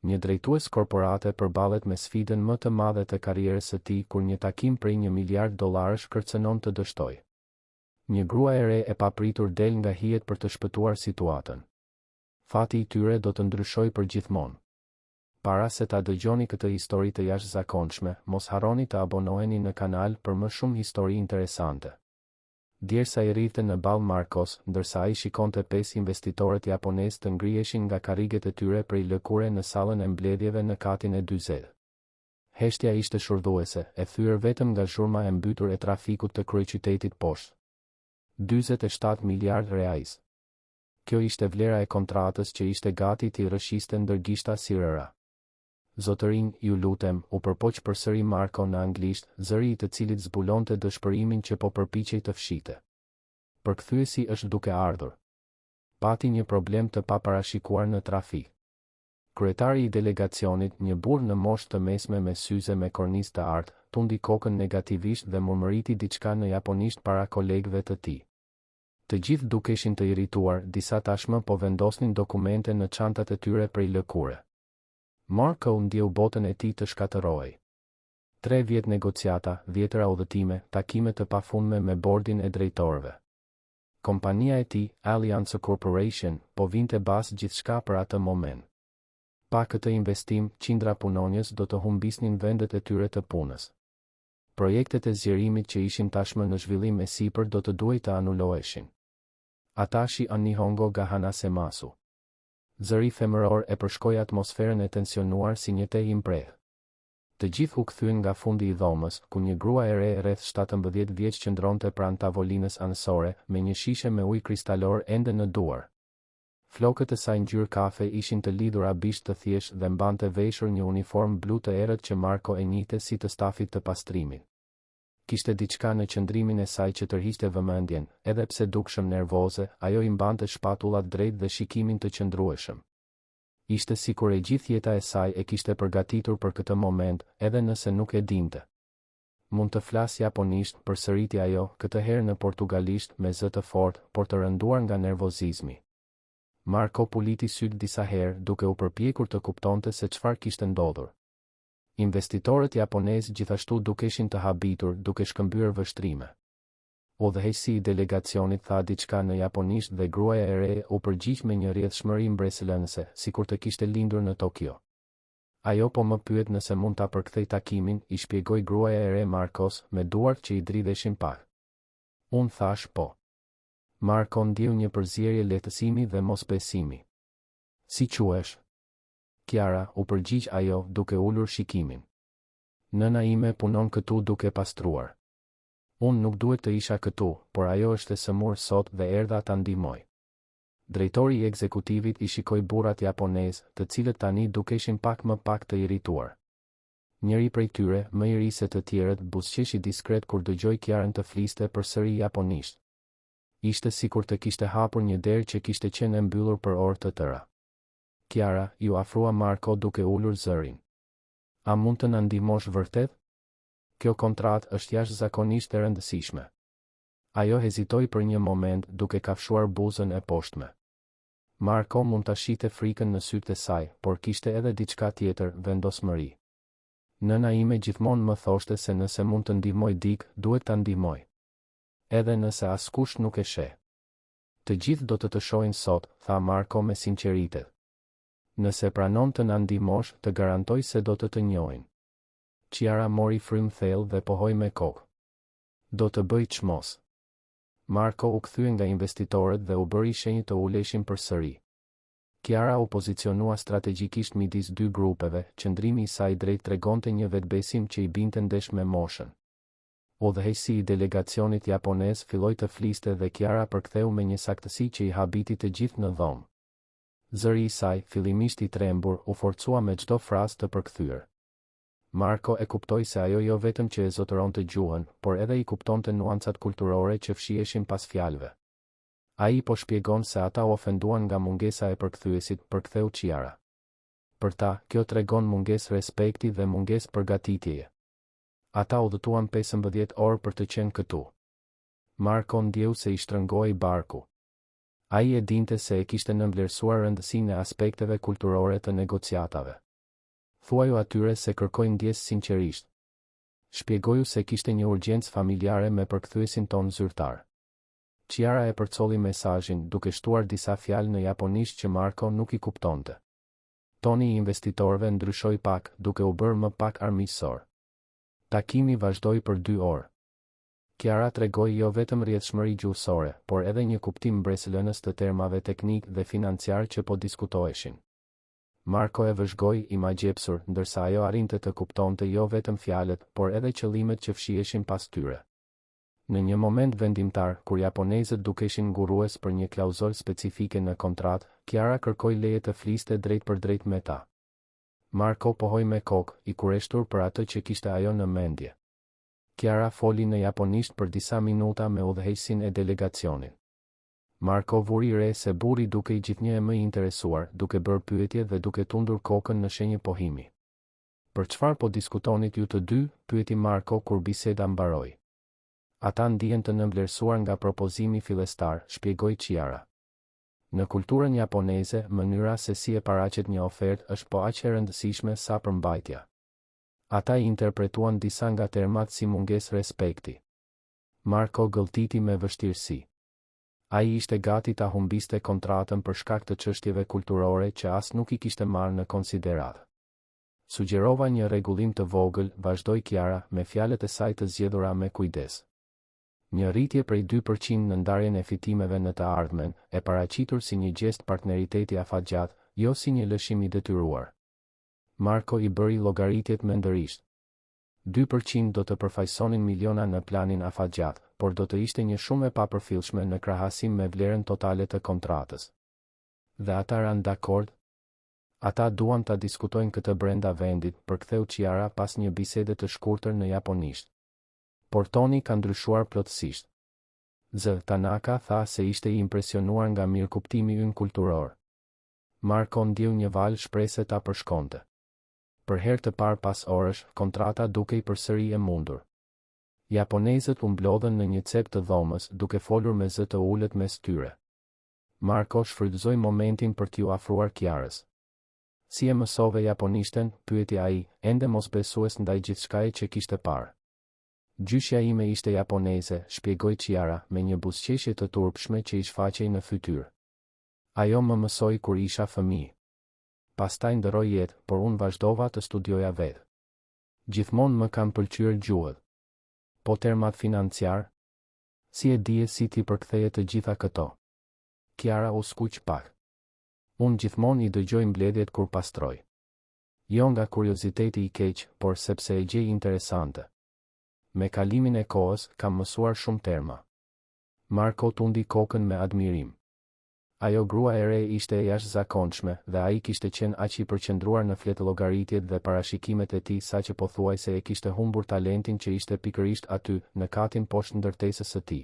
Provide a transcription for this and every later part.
Një drejtues korporate përballet me sfidën më të madhe të karrierës së tij kur një takim prej $1 miliard kërcënon të dështojë. Një grua e re e papritur del nga hijet për të shpëtuar situatën. Fati i tyre do të ndryshojë përgjithmonë. Para se ta dëgjoni këtë histori të jashtëzakonshme, mos harroni të abonoheni në kanal për më shumë histori interesante. Djersa i rrifte në balë Marcos, ndërsa ai shikonte 5 investitorët japonez të ngriheshin nga karriget e tyre prej lëkure në sallën e mbledhjeve në katin e 40. Heshtja ishte shurdhuese, e thyer vetëm nga zhurma e mbytur e trafikut të kryeqytetit poshtë. 47 miliard reais. Kjo ishte vlera e kontratës që ishte gati t'i rrëshiste ndër gishta si rëra. Zotërin, ju lutem, u përpoq përsëri Marko në anglisht, zëri i të cilit zbulonte dëshpërimin që po përpiqej të fshite. Përkthyesi është duke ardhur. Pati një problem të paparashikuar në trafik. Kryetari i delegacionit, një burr në moshë të mesme me syze me kornizë të artë, tundi kokën negativisht dhe murmëriti diçka në japonisht para kolegëve të tij. Të gjithë dukeshin të irrituar, disa tashmë po vendosnin dokumente në çantat e tyre prej lëkure. Marko ndjeu botën e tij të shkatërrohej. 3 vjet negociata, 10 udhëtime, takime të pafundme me bordin e drejtorëve. Kompania e tij, Allianz Corporation, po vinte bas gjithçka për atë moment. Pa këtë investim, qindra punonjës do të humbisnin vendet e tyre të punës. Projektet e zgjerimit që ishin tashmë në zhvillim e sipër do të duhej të anuloheshin. Atashi Nihongo ga Hanasemasu. Zëri femëror e përshkoi atmosferën e tensionuar si një te impreh. Të gjithë u kthyen nga fundi i dhomës, ku një grua e re rreth 17 vjeç qëndronte pranë tavolinës anësore, me një shishe me ujë kristalor ende në duar. Flokët e saj ngjyrë kafe ishin të lidhura bisht të thjeshtë dhe mbante veshur një uniform blu të errët që Marko e njihte si të stafit të pastrimit. Kishte diçka në qëndrimin e saj që tërhiqte vëmendjen, edhe pse dukshëm nervoze, ajo i mbante shpatullat drejt dhe shikimin të qëndrueshëm. Ishte sikur e gjithë jeta e saj e kishte përgatitur për këtë moment, edhe nëse nuk e dinte. Mund të flas japonisht, përsëriti ajo, këtë herë në portugalisht me zë të fortë, por të rënduar nga nervozizmi. Marko puliti syt disa herë, duke u përpjekur të kuptonte se çfarë kishte ndodhur. Investitorët japonezë gjithashtu dukeshin të habitur, duke shkëmbyer vështrime. Udhëheqësi i delegacionit tha diçka në japonisht dhe gruaja e re u përgjigj me një rrjedhshmëri mbresëlënëse, sikur të kishte lindur në Tokyo. Ajo po më pyet nëse mund ta përkthej takimin, i shpjegoi gruaja e re Marcos, me duart që i dridheshin pak. Unë thash po. Marko ndjeu një përzierje lehtësimi dhe mosbesimi. Si quhesh? Kiara, u përgjigj ajo, duke ulur shikimin. Nëna ime punon këtu duke pastruar. Unë nuk duhet të isha këtu, por ajo është e sëmur sot dhe erdha ta ndihmoj. Drejtori i ekzekutivit i shikoi burrat japonez, të cilët tani dukeshin pak më pak të irrituar. Njëri prej tyre, më i ri se të tjerët, buzëqeshi diskret kur dëgjoi Kiarën të fliste përsëri japonisht. Ishte sikur të kishte hapur një derë që kishte qenë e mbyllur për orë të tëra. Kiara, ju afrua Marko duke ulur zërin. A mund të na ndihmosh vërtet? Kjo kontratë është jashtëzakonisht e rëndësishme. Ajo hezitoi për një moment, duke kafshuar buzën e poshtme. Marko mund ta shihte frikën në sytë e saj, por kishte edhe diçka tjetër, vendosmëri. Nëna ime gjithmonë më thoshte se nëse mund të ndihmoj dikë, duhet ta ndihmoj. Edhe nëse askush nuk e sheh. Të gjithë do të shohin sot, tha Marko me sinqeritet. Nëse pranon të na ndihmosh, të garantoj se do të njohin. Kiara mori frym thellë dhe pohoi me kokë. Do të bëj çmos. Marko u kthye nga investitorët dhe u bëri shenjë të uleshin përsëri. Kiara u pozicionua strategjikisht midis dy grupeve, qëndrimi i saj drejt tregonte një vetbesim që i binte ndesh me moshën. Udhëheqësi i delegacionit japonez filloi të fliste dhe Kiara përktheu me një saktësi që i habiti të gjithë në dhomë. Zëri i saj, fillimisht i trembur, u forcua me çdo frazë të përkthyer. Marko e kuptoi se ajo jo vetëm që e zotëronte gjuhën, por edhe i kuptonte nuancat kulturore që fshiheshin pas fjalëve. Ai po shpjegon se ata u ofenduan nga mungesa e përkthyesit, përktheu Kiara. Për ta, kjo tregon mungesë respekti dhe mungesë përgatitjeje. Ata udhëtuan 15 orë për të qenë këtu. Marko ndjeu se i shtrëngoi barku. Ai e dinte se e kishte nënvlerësuar rëndësinë e aspekteve kulturore të negociatave. Thuaju atyre se kërkoj ndjes sinqerisht. Shpjegoju se kishte një urgjencë familjare me përkthyesin ton zyrtar. Chiara e përcolli mesazhin duke shtuar disa fjalë në japonisht që Marko nuk i kuptonte. Toni i investitorëve ndryshoi pak, duke u bërë më pak armiqësor. Takimi vazhdoi për 2 orë. Chiara tregoi jo vetëm rrjedhshmëri gjuhësore, por edhe një kuptim mbreslënës të termave teknik dhe financiar që po diskutoheshin. Marko e vëzhgoi i magjepsur, ndërsa ajo arrinte të kuptonte jo vetëm fjalët, por edhe qëllimet që fshiheshin pas tyre. Në një moment vendimtar, kur japonezët dukeshin ngurues për një klauzol specifike në kontratë, Chiara kërkoi leje të fliste drejt për drejt me ta. Marko pohoi me kokë, i kureshtur për atë që kishte ajo në mendje. Chiara foli në japonisht për disa minuta me udhëheqësin e delegacionit. Marko vuri re se burri duke i gjithnjë më i interesuar, duke bërë pyetje dhe duke tundur kokën në shenjë pohimi. Për çfarë po diskutonit ju të dy? Pyeti Marko kur biseda mbaroi. Ata ndihen të nënvlerësuar nga propozimi fillestar, shpjegoi Chiara. Në kulturën japoneze, mënyra se si e paraqet një ofertë është po aq e rëndësishme sa përmbajtja. Ata i interpretuan disa nga termat si mungesë respekti. Marko gëlltiti me vështirësi. Ai ishte gati ta humbiste kontratën për shkak të çështjeve kulturore që as nuk i kishte marrë në konsideratë. Sugjerova një rregullim të vogël, vazhdoi Chiara me fjalët e saj të zgjedhura me kujdes. Një rritje prej 2% në ndarjen e fitimeve në të ardhmen, e paraqitur si një gjest partneriteti afatgjat, jo si një lëshim i detyruar. Marko i bëri llogaritjet mendërisht. 2% do të përfaqësonin miliona në planin afatgjat, por do të ishte një shumë e papërfillshme në krahasim me vlerën totale të kontratës. Dhe ata ranë dakord? Ata duan ta diskutojnë këtë brenda vendit, përktheu Chiara pas një bisede të shkurtër në japonisht. Por toni ka ndryshuar plotësisht. Tanaka tha se ishte i impresionuar nga mirëkuptimi ynë kulturor. Marko ndjeu një val shprese ta përshkonte. Për herë të parë pas orësh, kontrata dukej përsëri e mundur. Japonezët u mblodhen në një cep të dhomës, duke folur me zë të ulët mes tyre. Marko shfrytëzoi momentin për t'u afruar Chiarës. Si e mësove japonishten? Pyeti ai, ende mosbesues ndaj gjithçkaje që kishte parë. Gjyshja ime ishte japoneze, shpjegoi Chiara me një buzëqeshje të turpshme që i shfaqej në fytyrë. Ajo më mësoi kur isha fëmijë. Pastaj ndërroi jetë, por unë vazhdova të studioja vetë. Gjithmonë më kanë pëlqyer gjuhët. Po termat financiar? Si e dije si ti përktheje të gjitha këto? Chiara u skuq pak. Unë gjithmonë i dëgjoj mbledhjet kur pastroj. Jo nga kurioziteti i keq, por sepse e gjej interesante. Me kalimin e kohës, kam mësuar shumë terma. Marko tundi kokën me admirim. Ajo grua e re ishte e jashtëzakonshme dhe ai kishte qenë aq i përqendruar në fletëllogaritjet dhe parashikimet e tij saqë pothuajse e kishte humbur talentin që ishte pikërisht aty, në katin poshtë ndërtesës së tij.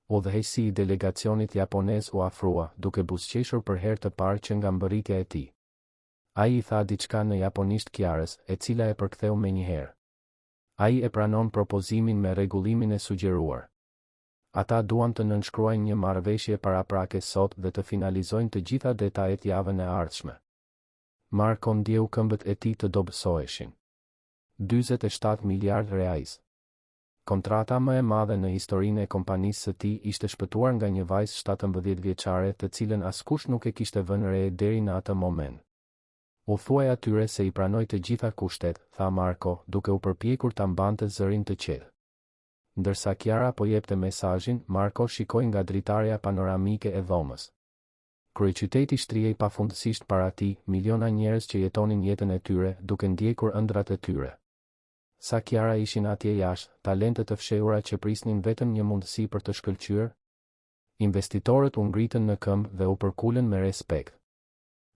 Udhëheqësi i delegacionit japonez u afrua, duke buzëqeshur për herë të parë që nga mbërritja e tij. Ai i tha diçka në japonisht Chiarës, e cila e përktheu menjëherë. Ai e pranon propozimin me rregullimin e sugjeruar. Ata duan të nënshkruajnë një marrëveshje paraprake sot dhe të finalizojnë të gjitha detajet javën e ardhshme. Marko ndjeu këmbët e tij të dobësoheshin. 47 miliard reais. Kontrata më e madhe në historinë e kompanisë së tij ishte shpëtuar nga një vajzë 17 vjeçare të cilën askush nuk e kishte vënë re deri në atë moment. U thuaj atyre se i pranoj të gjitha kushtet, tha Marko, duke u përpjekur ta mbante zërin të qetë. Ndërsa Chiara po jepte mesazhin, Marko shikoi nga dritarja panoramike e dhomës. Kryeqyteti shtrihej pafundësisht para tij, miliona njerëz që jetonin jetën e tyre, duke ndjekur ëndrat e tyre. Sa Chiara ishin atje jashtë, talente të fshehura që prisnin vetëm një mundësi për të shkëlqyer. Investitorët u ngritën në këmbë dhe u përkulën me respekt.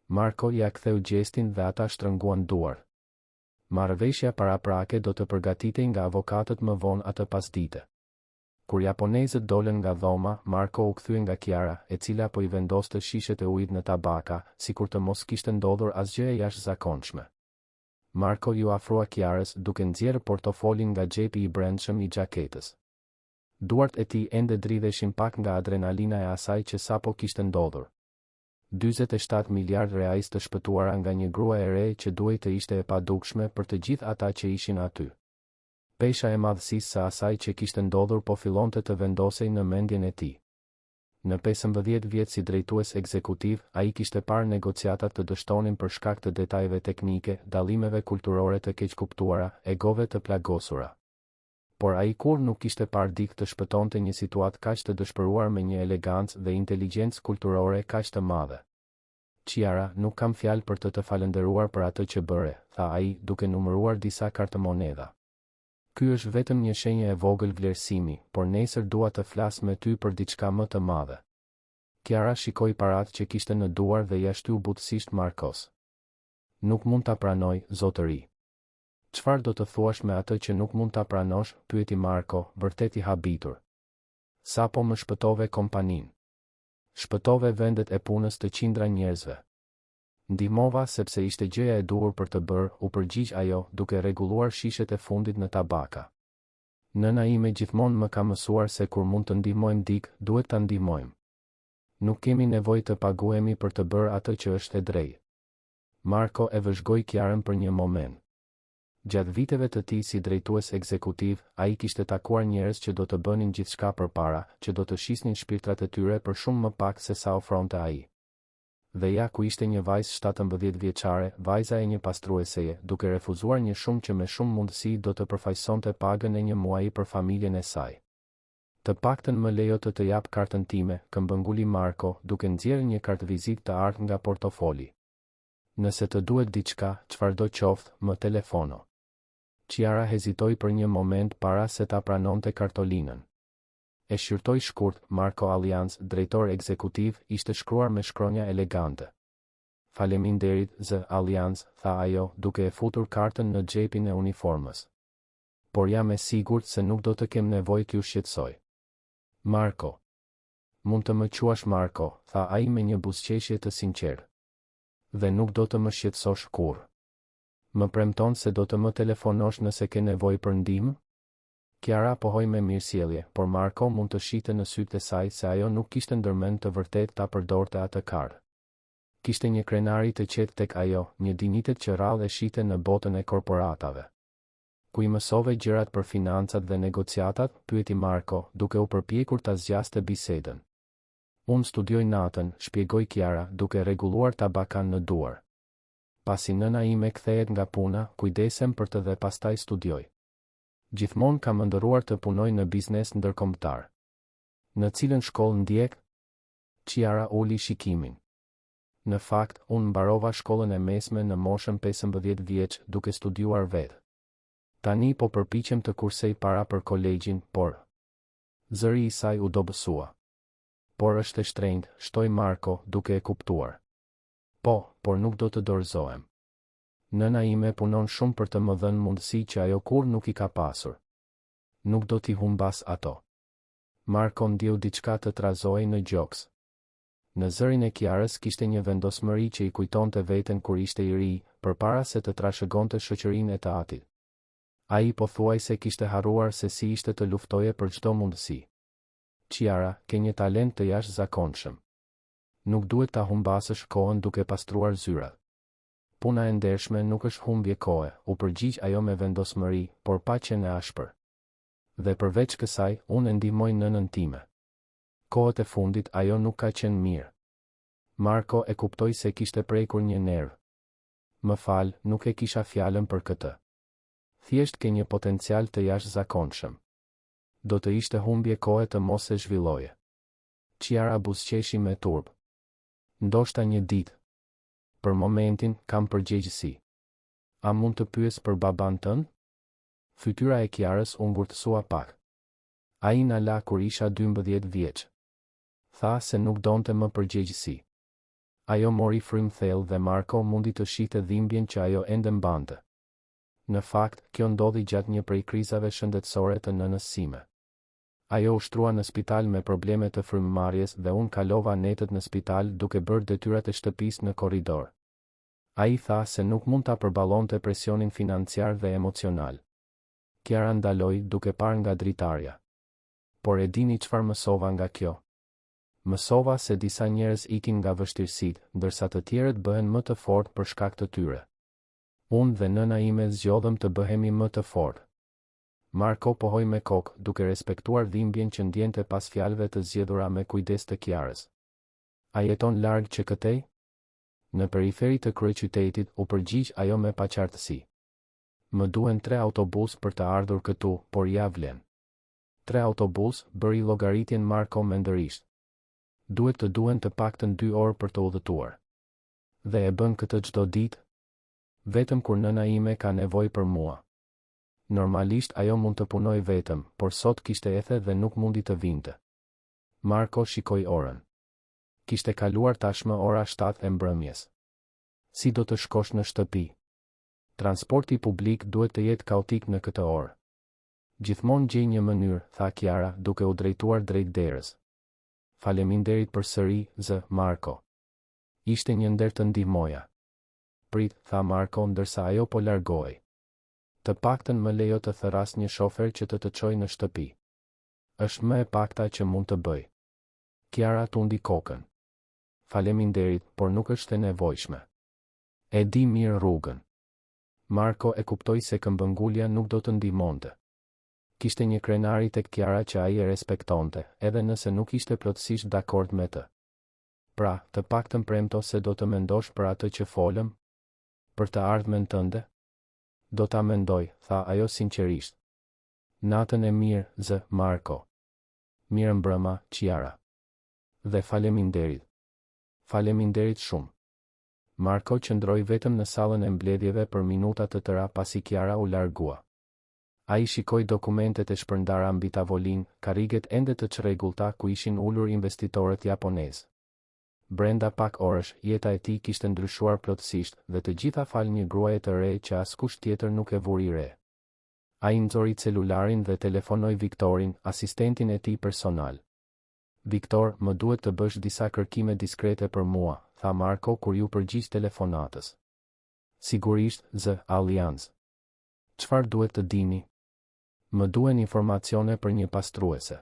Marko ja ktheu gjestin dhe ata shtrënguan duart. Marrëveshja paraprake do të përgatitej nga avokatët më vonë atë pasdite. Kur japonezët dolën nga dhoma, Marko u kthye nga Chiara, e cila po i vendoste shishet e ujit në tabaka, sikur të mos kishte ndodhur asgjë e jashtëzakonshme. Marko ju afrua Chiarës duke nxjerrë portofolin nga xhepi i brendshëm i xhaketës. Duart e tij ende dridheshin pak nga adrenalina e asaj që sapo kishte ndodhur. 47 miliard reais të shpëtuara nga një grua e re që duhej të ishte e padukshme për të gjithë ata që ishin aty. Pesha e madhësisë së asaj që kishte ndodhur po fillonte të vendosej në mendjen e tij. Në 15 vjet si drejtues ekzekutiv, ai kishte parë negociatat të dështonin për shkak të detajeve teknike, dallimeve kulturore të keqkuptuara, egove të plagosura. Por ai kur nuk kishte parë dikë të shpëtonte një situatë kaq të dëshpëruar me një elegancë dhe inteligjencë kulturore kaq të madhe. Chiara, nuk kam fjalë për të falendëruar për atë që bëre, tha ai, duke numëruar disa kartëmonedha. Ky është vetëm një shenjë e vogël vlerësimi, por nesër dua të flas me ty për diçka më të madhe. Chiara shikoi paratë që kishte në duar dhe ja shtyu butësisht Markos. Nuk mund ta pranoj, zotëri. Çfarë do të thuash me atë që nuk mund ta pranosh? Pyeti Marko, vërtet i habitur. Sapo më shpëtove kompaninë. Shpëtove vendet e punës të qindra njerëzve. Ndihmova sepse ishte gjëja e duhur për të bërë, u përgjigj ajo, duke rregulluar shishet e fundit në tabaka. Nëna ime gjithmonë më ka mësuar se kur mund të ndihmojmë dikë, duhet ta ndihmojmë. Nuk kemi nevojë të paguhemi për të bërë atë që është e drejtë. Marko e vëzhgoi Kiarën për një moment. Gjatë viteve të tij si drejtues ekzekutiv, ai kishte takuar njerëz që do të bënin gjithçka përpara, që do të shisnin shpirtrat e tyre për shumë më pak se sa ofronte ai. Dhe ja ku ishte një vajzë 17 vjeçare, vajza e një pastrueseje, duke refuzuar një shumë që me shumë mundësi do të përfaqësonte pagën e një muaji për familjen e saj. Të paktën më lejo të jap kartën time, këmbënguli Marko, duke nxjerrë një kartë vizitë të artë nga portofoli. Nëse të duhet diçka, çfarëdo qoftë, më telefono. Chiara hezitoi për një moment para se ta pranonte kartolinën. E shqyrtoi shkurt, Marko Allianz, drejtor ekzekutiv, ishte shkruar me shkronja elegante. Faleminderit, zë Allianz, tha ajo, duke e futur kartën në xhepin e uniformës. Por jam e sigurt se nuk do të kem nevojë t'ju shqetësoj. Marko. Mund të më quash Marko, tha ai me një buzëqeshje të sinqertë. Dhe nuk do të më shqetësosh kurrë. Më premton se do të më telefonosh nëse ke nevojë për ndihmë? Chiara pohoi me mirësjellje, por Marko mund të shihte në sytë e saj se ajo nuk kishte ndërmend të vërtet ta përdorte atë kartë. Kishte një krenari të qetë tek ajo, një dinitet që rrallë e shihte në botën e korporatave. Ku i mësove gjërat për financat dhe negociatat? Pyeti Marko, duke u përpjekur ta zgjaste bisedën. Unë studioj natën, shpjegoi Chiara, duke rregulluar tabakan në duar. Pasi nëna ime kthehet nga puna, kujdesem për të dhe pastaj studioj. Gjithmonë kam ëndërruar të punoj në biznes ndërkombëtar. Në cilën shkollë ndjek? Chiara uli shikimin. Në fakt, unë mbarova shkollën e mesme në moshën 15 vjeç, duke studiuar vetë. Tani po përpiqem të kursej para për kolegjin, por... Zëri i saj u dobësua. Por është e shtrenjtë, shtoi Marko, duke e kuptuar. Po, por nuk do të dorëzohem. Nëna ime punon shumë për të më dhënë mundësi që ajo kur nuk i ka pasur. Nuk do t'i humbas ato. Marko ndjeu diçka të trazoi në gjoks. Në zërin e Kiarës kishte një vendosmëri që i kujtonte veten kur ishte i ri, përpara se të trashëgonte shoqërinë e të atit. Ai pothuajse kishte harruar se si ishte të luftoje për çdo mundësi. Chiara, ke një talent të jashtëzakonshëm. Nuk duhet ta humbasësh kohën duke pastruar zyrat. Puna e ndershme nuk është humbje kohe, u përgjigj ajo me vendosmëri, por pa qenë e ashpër. Dhe përveç kësaj, unë e ndihmoj nënën time. Kohët e fundit ajo nuk ka qenë mirë. Marko e kuptoi se kishte prekur një nerv. Më fal, nuk e kisha fjalën për këtë. Thjesht ke një potencial të jashtëzakonshëm. Do të ishte humbje kohe të mos e zhvilloje. Chiara buzëqeshi me turp. Ndoshta një ditë. Për momentin, kam përgjegjësi. A mund të pyes për baban tënd? Fytyra e Kiarës u ngurtësua pak. Ai na la kur isha 12 vjeç. Tha se nuk donte më përgjegjësi. Ajo mori frym thellë dhe Marko mundi të shihte dhimbjen që ajo ende mbante. Në fakt, kjo ndodhi gjatë një prej krizave shëndetësore të nënës sime. Ajo u shtrua në spital me probleme të frymëmarrjes dhe unë kalova netët në spital duke bërë detyrat e shtëpisë në korridor. Ai tha se nuk mund ta përballonte presionin financiar dhe emocional. Chiara ndaloi duke parë nga dritarja. Por e dini çfarë mësova nga kjo? Mësova se disa njerëz ikin nga vështirësitë, ndërsa të tjerët bëhen më të fortë për shkak të tyre. Unë dhe nëna ime zgjodhëm të bëhemi më të fortë. Marko pohoi me kokë, duke respektuar dhimbjen që ndjente pas fjalëve të zgjedhura me kujdes të Kiarës. A jeton larg që këtej? Në periferi të kryeqytetit, u përgjigj ajo me paqartësi. Më duhen 3 autobus për të ardhur këtu, por ja vlen. 3 autobus, bëri llogaritjen Marko mendërisht. Duhet të duhen të paktën 2 orë për të udhëtuar. Dhe e bën këtë çdo ditë? Vetëm kur nëna ime ka nevojë për mua. Normalisht ajo mund të punoj vetëm, por sot kishte ethe dhe nuk mundi të vinte. Marko shikoi orën. Kishte kaluar tashmë ora 7 e mbrëmjes. Si do të shkosh në shtëpi? Transporti publik duhet të jetë kaotik në këtë orë. Gjithmonë gjej një mënyrë, tha Kiara, duke u drejtuar drejt derës. Faleminderit përsëri, zë Marko. Ishte një nder të ndihmoja. Prit, tha Marko ndërsa ajo po largohej. Të paktën më lejo të thëras një shofer që të çojë në shtëpi. Është më e pakta që mund të bëj. Kiara tundi kokën. Faleminderit, por nuk është e nevojshme. E di mirë rrugën. Marko e kuptoi se këmbëngulja nuk do të ndihmonte. Kishte një krenari tek Kiara që ai e respektonte, edhe nëse nuk ishte plotësisht dakord me të. Pra, të paktën premto se do të mendosh për atë që folëm? Për të ardhmen tënde? Do ta mendoj, tha ajo sinqerisht. Natën e mirë, zë Marko. Mirë mbrëma, Kiara. Dhe faleminderit. Faleminderit shumë. Marko qëndroi vetëm në sallën e mbledhjeve për minuta të tëra pasi Kiara u largua. Ai shikoi dokumentet e shpërndara mbi tavolinë, karriget ende të çrregullta ku ishin ulur investitorët japonezë. Brenda pak orësh, jeta e tij kishte ndryshuar plotësisht dhe të gjitha fal një gruaje të re që askush tjetër nuk e vuri re. Ai nxori celularin dhe telefonoi Viktorin, asistentin e tij personal. Viktor, më duhet të bësh disa kërkime diskrete për mua, tha Marko kur ju përgjigj telefonatës. Sigurisht, zë Allianz. Çfarë duhet të dini? Më duhen informacione për një pastruese.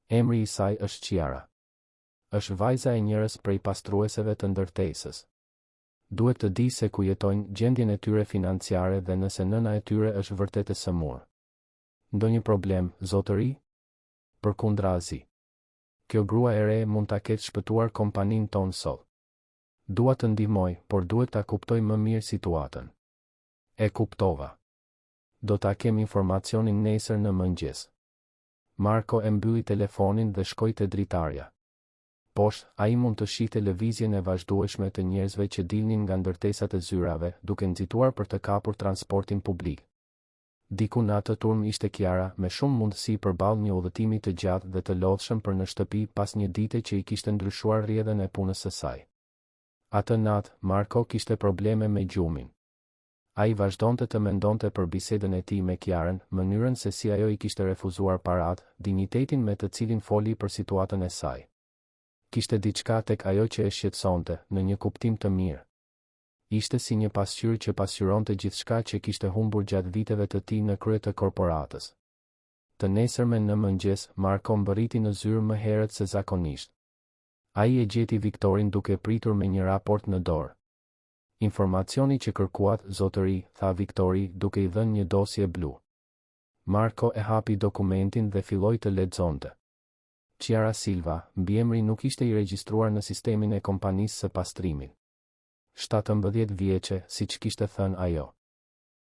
Emri i saj është Kiara. Është vajza e njërës prej pastrueseve të ndërtesës. Duhet të di se ku jetojnë, gjendjen e tyre financiare dhe nëse nëna e tyre është vërtet e sëmurë. Ndonjë problem, zotëri? Përkundrazi. Kjo grua e re mund ta ketë shpëtuar kompaninë tonë sot. Dua të ndihmoj, por duhet ta kuptoj më mirë situatën. E kuptova. Do ta kem informacionin nesër në mëngjes. Marko e mbylli telefonin dhe shkoi te dritarja. Poshtë, ai mund të shihte lëvizjen e vazhdueshme të njerëzve që dilnin nga ndërtesat e zyrave, duke nxituar për të kapur transportin publik. Diku në atë turm ishte Kiara, me shumë mundësi përballë një udhëtimi të gjatë dhe të lodhshëm për në shtëpi pas një dite që i kishte ndryshuar rrjedhën e punës së saj. Atë natë, Marko kishte probleme me gjumin. Ai vazhdonte të mendonte për bisedën e tij me Kiarën, mënyrën se si ajo i kishte refuzuar paratë, dinjitetin me të cilin foli për situatën e saj. Kishte diçka tek ajo që e shqetësonte, në një kuptim të mirë. Ishte si një pasqyrë që pasqyronte gjithçka që kishte humbur gjatë viteve të tij në krye të korporatës. Të nesërmen në mëngjes, Marko mbërriti në zyrë më herët se zakonisht. Ai e gjeti Viktorin duke pritur me një raport në dorë. Informacioni që kërkuat, zotëri, tha Viktori, duke i dhënë një dosje blu. Marko e hapi dokumentin dhe filloi të lexonte. Kiara Silva, mbiemri nuk ishte i regjistruar në sistemin e kompanisë së pastrimit. 17 vjeçe, siç kishte thënë ajo.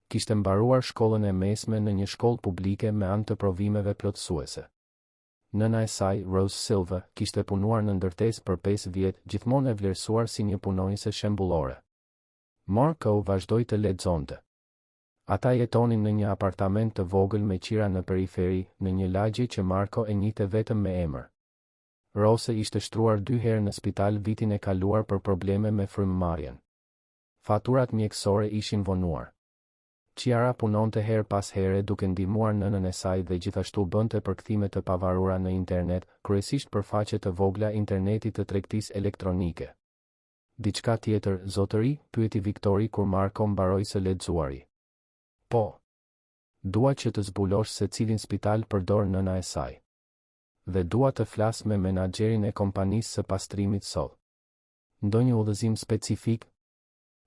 Kishte mbaruar shkollën e mesme në një shkollë publike me anë të provimeve plotësuese. Nëna e saj, Rose Silva, kishte punuar në ndërtesë për 5 vjet, gjithmonë e vlerësuar si një punonjëse shembullore. Marko vazhdoi të lexonte. Ata jetonin në një apartament të vogël me qira në periferi, në një lagje që Marko e njihte vetëm me emër. Rose ishte shtruar 2 herë në spital vitin e kaluar për probleme me frymëmarrjen. Faturat mjekësore ishin vonuar. Kiara punonte her pas here duke ndihmuar nënën e saj dhe gjithashtu bënte përkthime të pavarura në internet, kryesisht për faqe të vogla internetit të tregtisë elektronike. Diçka tjetër, zotëri, pyeti Viktori kur Marko mbaroi së lexuari. Po. Dua që të zbulosh se cilin spital përdor nëna e saj. Dhe dua të flas me menaxherin e kompanisë së pastrimit sot. Ndonjë udhëzim specifik?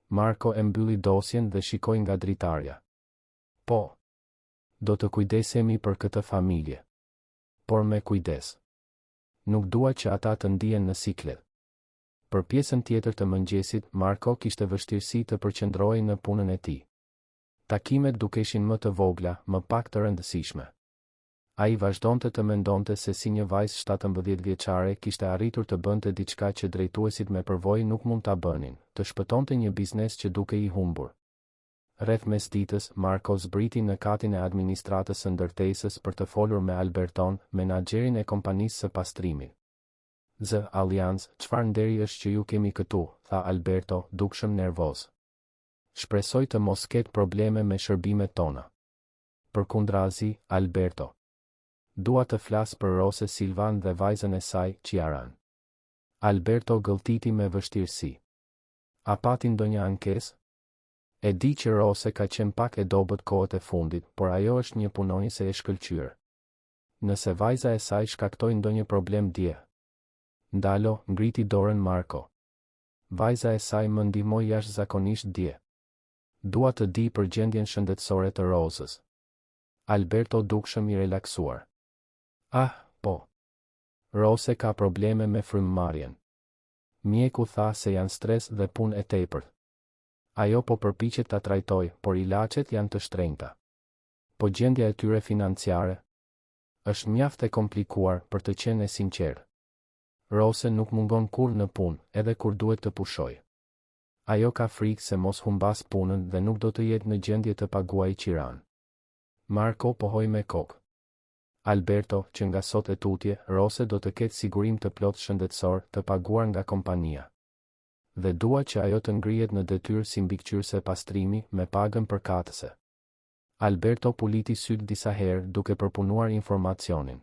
Marko e mbylli dosjen dhe shikoi nga dritarja. Po. Do të kujdesemi për këtë familje. Por me kujdes. Nuk dua që ata të ndihen në siklet. Për pjesën tjetër të mëngjesit, Marko kishte vështirësi të përqendrohej në punën e tij. Takimet dukeshin më të vogla, më pak të rëndësishme. Ai vazhdonte të mendonte se si një vajzë 17 vjeçare kishte arritur të bënte diçka që drejtuesit me përvojë nuk mund ta bënin, të shpëtonte një biznes që dukej i humbur. Rreth mesditës, Marko zbriti në katin e administratës së ndërtesës për të folur me Alberton, menaxherin e kompanisë së pastrimit. Zë, Allianz, çfarë nderi është që ju kemi këtu, tha Alberto, dukshëm nervoz. Shpresoj të mos ketë probleme me shërbimet tona. Përkundrazi, Alberto. Dua të flas për Rose Silvan dhe vajzën e saj, Chiaran. Alberto gëlltiti me vështirësi. A pati ndonjë ankesë? E di që Rose ka qenë pak e dobët kohët e fundit, por ajo është një punonjëse e shkëlqyer. Nëse vajza e saj shkaktoi ndonjë problem dje. Ndalo, ngriti dorën Marko. Vajza e saj më ndihmoi jashtëzakonisht dje. Dua të di për gjendjen shëndetësore të Rosës. Alberto dukshëm i relaksuar. Po. Rose ka probleme me frymëmarrjen. Mjeku tha se janë stres dhe punë e tepërt. Ajo po përpiqet ta trajtoj, por ilaçet janë të shtrenjta. Po gjendja e tyre financiare është mjaft e komplikuar për të qenë e sinqertë. Rose nuk mungon kurrë në punë, edhe kur duhet të pushojë. Ajo ka frikë se mos humbas punën dhe nuk do të jetë në gjendje të paguajë qiran. Marko pohoi me kokë. Alberto, që nga sot e tutje, Rose do të ketë sigurim të plot shëndetësor të paguar nga kompania. Dhe dua që ajo të ngrihet në detyrë si mbikëqyrëse pastrimi me pagën përkatëse. Alberto puliti syt disa herë duke përpunuar informacionin.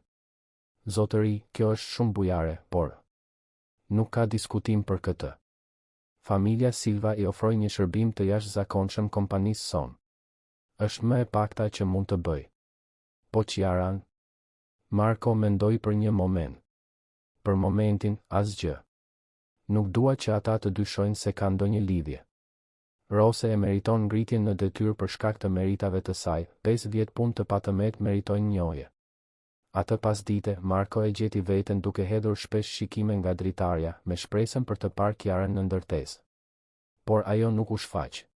Zotëri, kjo është shumë bujare, por nuk ka diskutim për këtë. Familja Silva i ofroi një shërbim të jashtëzakonshëm kompanisë son. Është më e pakta që mund të bëj. Po Chiaran? Marko mendoi për një moment. Për momentin, asgjë. Nuk dua që ata të dyshojnë se ka ndonjë lidhje. Rose e meriton ngritjen në detyrë për shkak të meritave të saj, 50 punë të patëmet meritojnë njohje. Atë pasdite, Marko e gjeti veten duke hedhur shpesh shikime nga dritarja, me shpresën për të parë Chiaran në ndërtesë. Por ajo nuk u shfaq.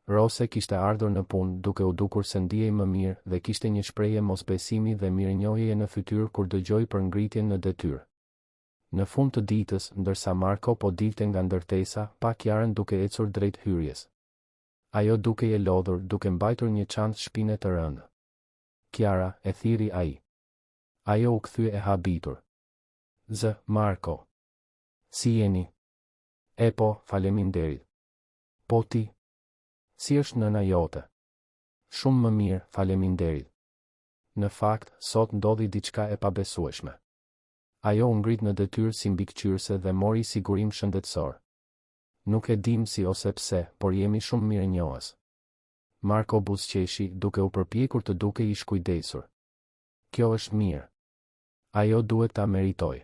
Rose kishte ardhur në punë duke u dukur se ndihej më mirë dhe kishte një shprehje mosbesimi dhe mirënjohjeje në fytyrë kur dëgjoi për ngritjen në detyrë. Në fund të ditës, ndërsa Marko po dilte nga ndërtesa, pa Chiaran duke ecur drejt hyrjes. Ajo dukej e lodhur, duke mbajtur një çantë shpine të rëndë. Chiara, e thiri ai. Ajo u kthye e habitur. Zë, Marko. Si jeni? Po, faleminderit. Po ti? Si është nëna jote? Shumë më mirë, faleminderit. Në fakt, sot ndodhi diçka e pabesueshme. Ajo u ngrit në detyrë si mbikëqyrëse dhe mori sigurim shëndetësor. Nuk e dim si ose pse, por jemi shumë mirënjohës. Marko buzëqeshi, duke u përpjekur të dukej i shkujdesur. Kjo është mirë. Ajo duhet ta meritoj.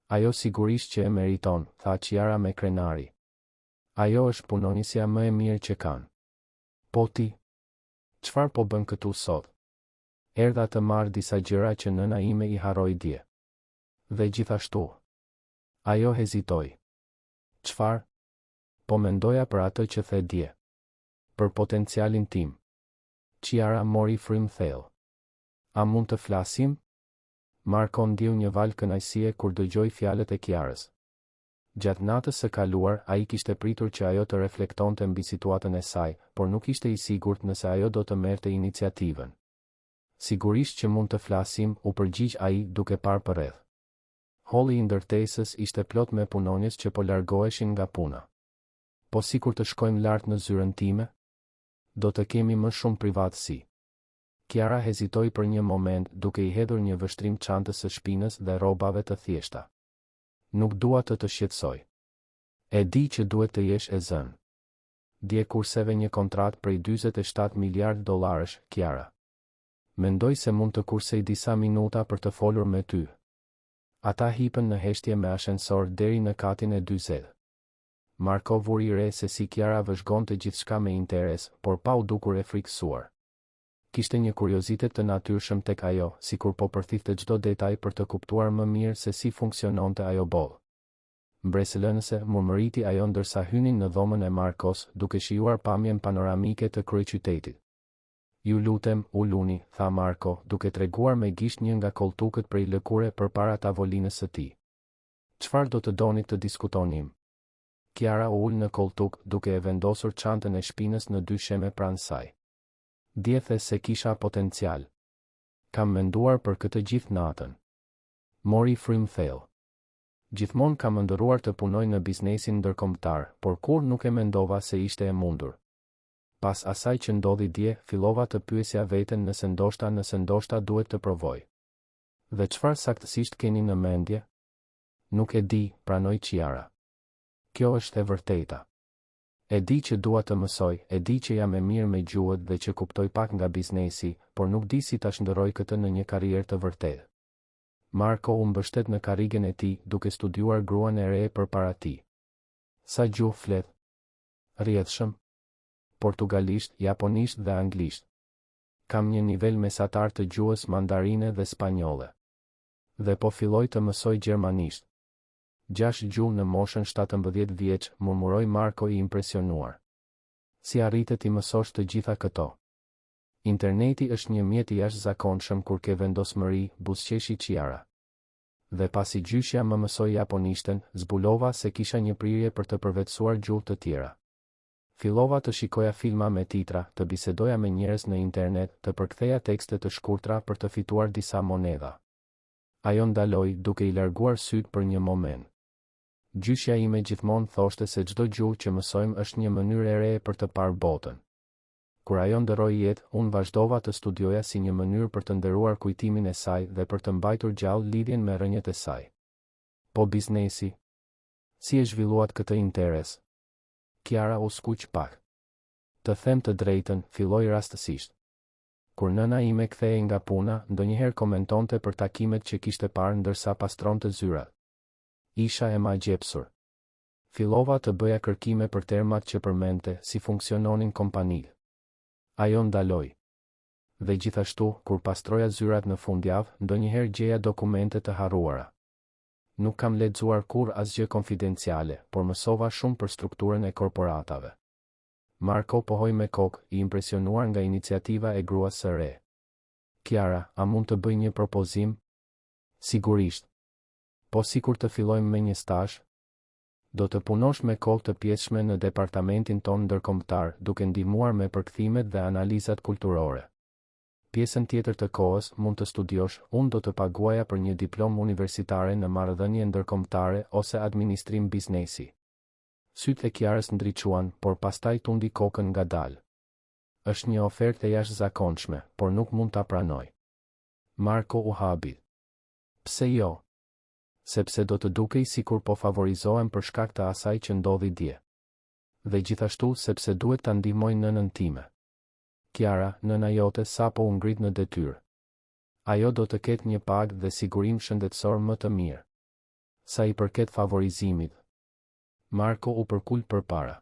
Ajo sigurisht që e meriton, tha Chiara me krenari. Ajo është punonjësja më e mirë që kanë. Po ti? Çfarë po bën këtu sot? Erdha të marr disa gjëra që nëna ime i harroi dje. Dhe gjithashtu. Ajo hezitoi. Çfarë? Po mendoja për atë që the dje. Për potencialin tim. Chiara mori frymë thellë. A mund të flasim? Marko ndiu një val kënaqësie kur dëgjoi fjalët e Chiarës. Gjatë natës së kaluar, ai kishte pritur që ajo të reflektonte mbi situatën e saj, por nuk ishte i sigurt nëse ajo do të merrte iniciativën. Sigurisht që mund të flasim, u përgjigj ai duke parë përreth. Holli i ndërtesës ishte plot me punonjës që po largoheshin nga puna. Po sikur të shkojmë lart në zyrën time, do të kemi më shumë privatësi. Chiara hezitoi për një moment duke i hedhur një vështrim çantës së shpinës dhe rrobave të thjeshta. Nuk dua të shqetësoj. E di që duhet të jesh e zënë. Dje kurseve një kontratë prej $47 miliardë, Chiara. Mendoj se mund të kursej disa minuta për të folur me ty. Ata hipën në heshtje me ashensor deri në katin e 40. Marko vuri re se si Kiara vëzhgonte gjithçka me interes, por pa u dukur e frikësuar. Kishte një kuriozitet të natyrshëm tek ajo, sikur po përthithte çdo detaj për të kuptuar më mirë se si funksiononte ajo boll. Mbresëlënëse, murmëriti ajo ndërsa hynin në dhomën e Markos, duke shijuar pamjen panoramike të kryeqytetit. Ju lutem, u luni, tha Marko, duke treguar me gisht një nga koltukët prej lëkure përpara tavolinës së tij. Çfarë do të doni të diskutonim? Kiara u ul në koltuk, duke e vendosur çantën e shpinës në dy sheme pranë saj. Djethe se kisha potencial. Kam menduar për këtë gjithë natën. Mori frym thellë. Gjithmonë kam ndëruar të punoj në biznesin ndërkombëtar, por kur nuk e mendova se ishte e mundur. Pas asaj që ndodhi dje, fillova të pyesja veten nëse ndoshta duhet të provoj. Dhe çfarë saktësisht keni në mendje? Nuk e di, pranoi Kiara. Kjo është e vërteta. E di që dua të mësoj, e di që jam e mirë me gjuhët dhe që kuptoj pak nga biznesi, por nuk di si ta shndërroj këtë në një karrierë të vërtetë. Marko u mbështet në karrigen e tij, duke studiuar gruan e re përpara tij. Sa gjuhë flet? Rrjedhshëm. Portugalisht, japonisht dhe anglisht. Kam një nivel mesatar të gjuhës mandarine dhe spanjolle. Dhe po filloj të mësoj gjermanisht. 6 gjuhë në moshën 17 vjeç, murmuroi Marko i impresionuar. Si arritet i mësosh të gjitha këto? Interneti është një mjet i jashtëzakonshëm kur ke vendosmëri, buzëqeshi Kiara. Dhe pasi gjyshja më mësoi japonishten, zbulova se kisha një prirje për të përvetësuar gjuhë të tjera. Fillova të shikoja filma me titra, të bisedoja me njerëz në internet, të përktheja tekste të shkurtra për të fituar disa monedha. Ajo ndaloi, duke i larguar syt për një moment. Gjyshja ime gjithmonë thoshte se çdo gjuhë që mësojmë është një mënyrë e re për të parë botën. Kur ajo ndërroi jetë, unë vazhdova të studioja si një mënyrë për të nderuar kujtimin e saj dhe për të mbajtur gjallë lidhjen me rrënjët e saj. Po biznesi? Si e zhvilluat këtë interes? Kiara u skuq pak. Të them të drejtën, filloi rastësisht. Kur nëna ime kthehej nga puna, ndonjëherë komentonte për takimet që kishte parë ndërsa pastronte zyrat. Isha e magjepsur. Fillova të bëja kërkime për termat që përmendte, si funksiononin kompanitë. Ajo ndaloi. Dhe gjithashtu, kur pastroja zyrat në fundjavë, ndonjëherë gjeja dokumente të harruara. Nuk kam lexuar kur asgjë konfidenciale, por mësova shumë për strukturën e korporatave. Marko pohoi me kokë, i impresionuar nga iniciativa e gruas së re. Kiara, a mund të bëj një propozim? Sigurisht. Po sikur të fillojmë me një stazh? Do të punosh me kohë të pjesshme në departamentin ton ndërkombëtar, duke ndihmuar me përkthimet dhe analizat kulturore. Pjesën tjetër të kohës mund të studiosh, unë do të paguaja për një diplomë universitare në marrëdhënie ndërkombëtare ose administrim biznesi. Sytë e Kiarës ndriçuan, por pastaj tundi kokën ngadalë. Është një ofertë e jashtëzakonshme, por nuk mund ta pranoj. Marko u habi. Pse jo? Sepse do të dukej sikur po favorizohem për shkak të asaj që ndodhi dje. Dhe gjithashtu sepse duhet ta ndihmoj nënën time. Kiara, nëna jote sapo u ngrit në detyrë. Ajo do të ketë një pagë dhe sigurim shëndetësor më të mirë. Sa i përket favorizimit. Marko u përkul përpara.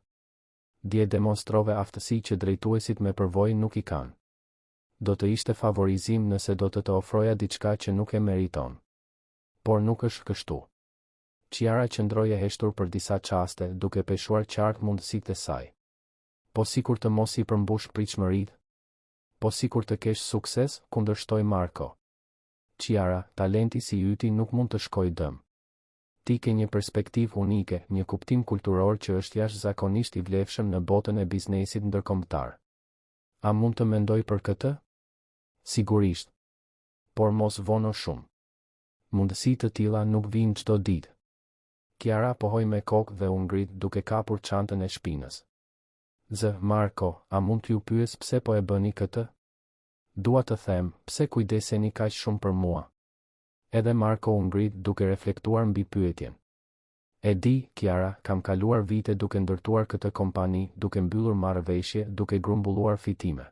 Dje demonstrove aftësi që drejtuesit me përvojë nuk i kanë. Do të ishte favorizim nëse do të ofroja diçka që nuk e meriton. Por nuk është kështu. Kiara qëndroi e heshtur për disa çaste, duke peshuar qartë mundësitë e saj. Po sikur të mos i përmbush pritshmëritë? Po sikur të kesh sukses, kundërshtoi Marko. Kiara, talenti si yti nuk mund të shkojë dëm. Ti ke një perspektivë unike, një kuptim kulturor që është jashtëzakonisht i vlefshëm në botën e biznesit ndërkombëtar. A mund të mendoj për këtë? Sigurisht. Por mos vono shumë. Mundësi të tilla nuk vijnë çdo ditë. Kiara pohoi me kokë dhe u ngrit duke kapur çantën e shpinës. Marko, a mund t'ju pyes pse po e bëni këtë? Dua të them, pse kujdeseni kaq shumë për mua? Edhe Marko u ngrit duke reflektuar mbi pyetjen. E di, Kiara, kam kaluar vite duke ndërtuar këtë kompani, duke mbyllur marrëveshje, duke grumbulluar fitime.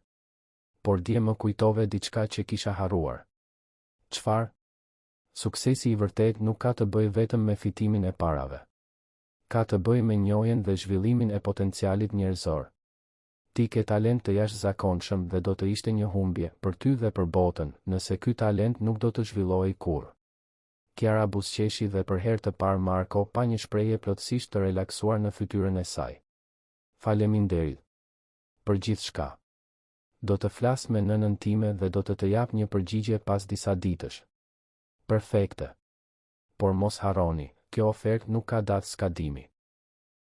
por dje më kujtove diçka që kisha harruar. Çfarë? Suksesi i vërtet nuk ka të bëjë vetëm me fitimin e parave. Ka të bëjë me njohjen dhe zhvillimin e potencialit njerëzor. Ti ke talent të jashtëzakonshëm dhe do të ishte një humbje për ty dhe për botën, nëse ky talent nuk do të zhvillohej kurrë. Kiara buzëqeshi dhe për herë të parë Marko pa një shprehje plotësisht të relaksuar në fytyrën e saj. Faleminderit për gjithçka. Do të flas me nënën time dhe do të jap një përgjigje pas disa ditësh. Perfekte. Por mos harroni, kjo ofertë nuk ka datë skadimi.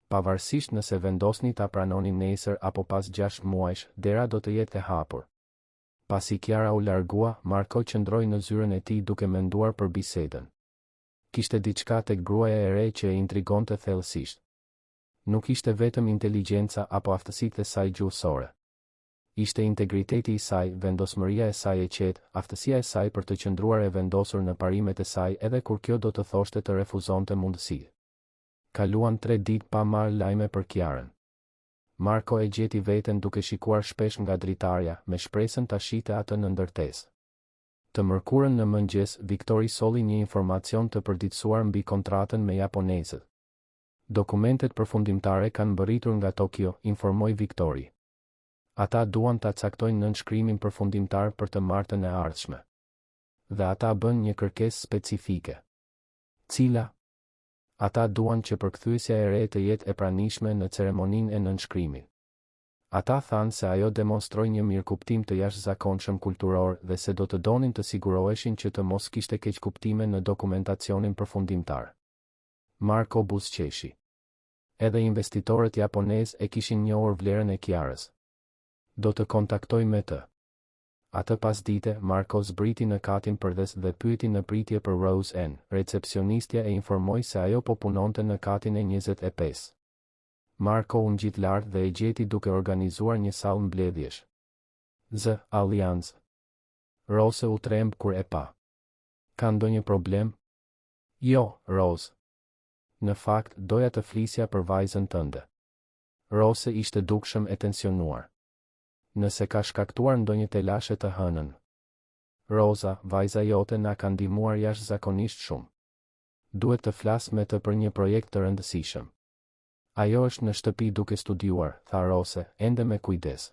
Pavarësisht nëse vendosni ta pranoni nesër apo pas 6 muajsh, dera do të jetë e hapur. Pasi Kiara u largua, Marko qëndroi në zyrën e tij duke menduar për bisedën. Kishte diçka tek gruaja e re që e intrigonte thellësisht. Nuk ishte vetëm inteligjenca apo aftësitë e saj gjuhësore. Ishte integriteti i saj, vendosmëria e saj e qetë, aftësia e saj për të qëndruar e vendosur në parimet e saj edhe kur kjo do të thoshte të refuzonte mundësi. Kaluan 3 ditë pa marrë lajme për Kiarën. Marko e gjeti veten duke shikuar shpesh nga dritarja, me shpresën ta shite atë në ndërtesë. Të mërkurën në mëngjes, Viktori solli një informacion të përditësuar mbi kontratën me japonezët. Dokumentet përfundimtare kanë mbërritur nga Tokyo, informoi Viktori. Ata duan ta caktojnë nënshkrimin përfundimtar për të martën e ardhshme. Dhe ata bën një kërkesë specifike. Cila? Ata duan që përkthyesja e re të jetë e pranishme në ceremoninë e nënshkrimit. Ata thanë se ajo demonstroi një mirëkuptim të jashtëzakonshëm kulturor dhe se do të donin të siguroheshin që të mos kishte keqkuptime në dokumentacionin përfundimtar. Marko buzëqeshi. Edhe investitorët japonezë e kishin njohur vlerën e Kiarës. Do të kontaktoj me të. Atë pasdite, Marko zbriti në katin përdes dhe pyeti në pritje për Rose N. Recepcionistja e informoi se ajo po punonte në katin e 25. Marko u ngjit lart dhe e gjeti duke organizuar një sallë mbledhjesh. Z. Allianz. Rose u tremb kur e pa. Ka ndonjë problem? Jo, Rose. Në fakt, doja të flisja për vajzën tënde. Rose ishte dukshëm e tensionuar. Nëse ka shkaktuar ndonjë telashe të hënën. Rosa, vajza jote na ka ndihmuar jashtëzakonisht shumë. Duhet të flas me të për një projekt të rëndësishëm. Ajo është në shtëpi duke studiuar, tha Rose, ende me kujdes.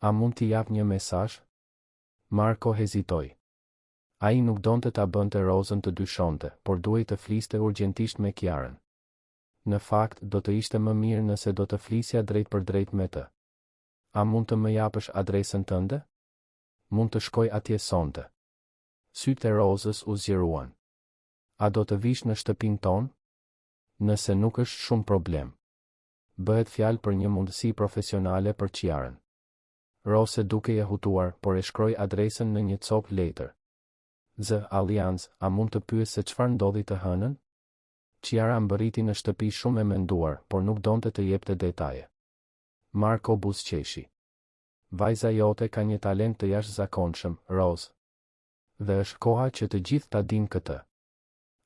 A mund t'i jap një mesazh? Marko hezitoi. Ai nuk donte ta bënte Rosën të dyshonte, por duhej të fliste urgjentisht me Kiarën. Në fakt, do të ishte më mirë nëse do të flisja drejt për drejt me të. A mund të më japësh adresën tënde? Mund të shkoj atje sonte. Sytë e Rozës u zgjeruan. A do të vish në shtëpinë tonë? Nëse nuk është shumë problem. Bëhet fjalë për një mundësi profesionale për Kiarën. Rose duke e hutuar, por e shkroi adresën në një copë letër. Z. Allianz, a mund të pyes se çfarë ndodhi të hënën? Kiara mbërriti në shtëpi shumë e menduar, por nuk donte të jepte detaje. Marko buzëqeshi. Vajza jote ka një talent të jashtëzakonshëm, Rose. Dhe është koha që të gjithë ta dinë këtë.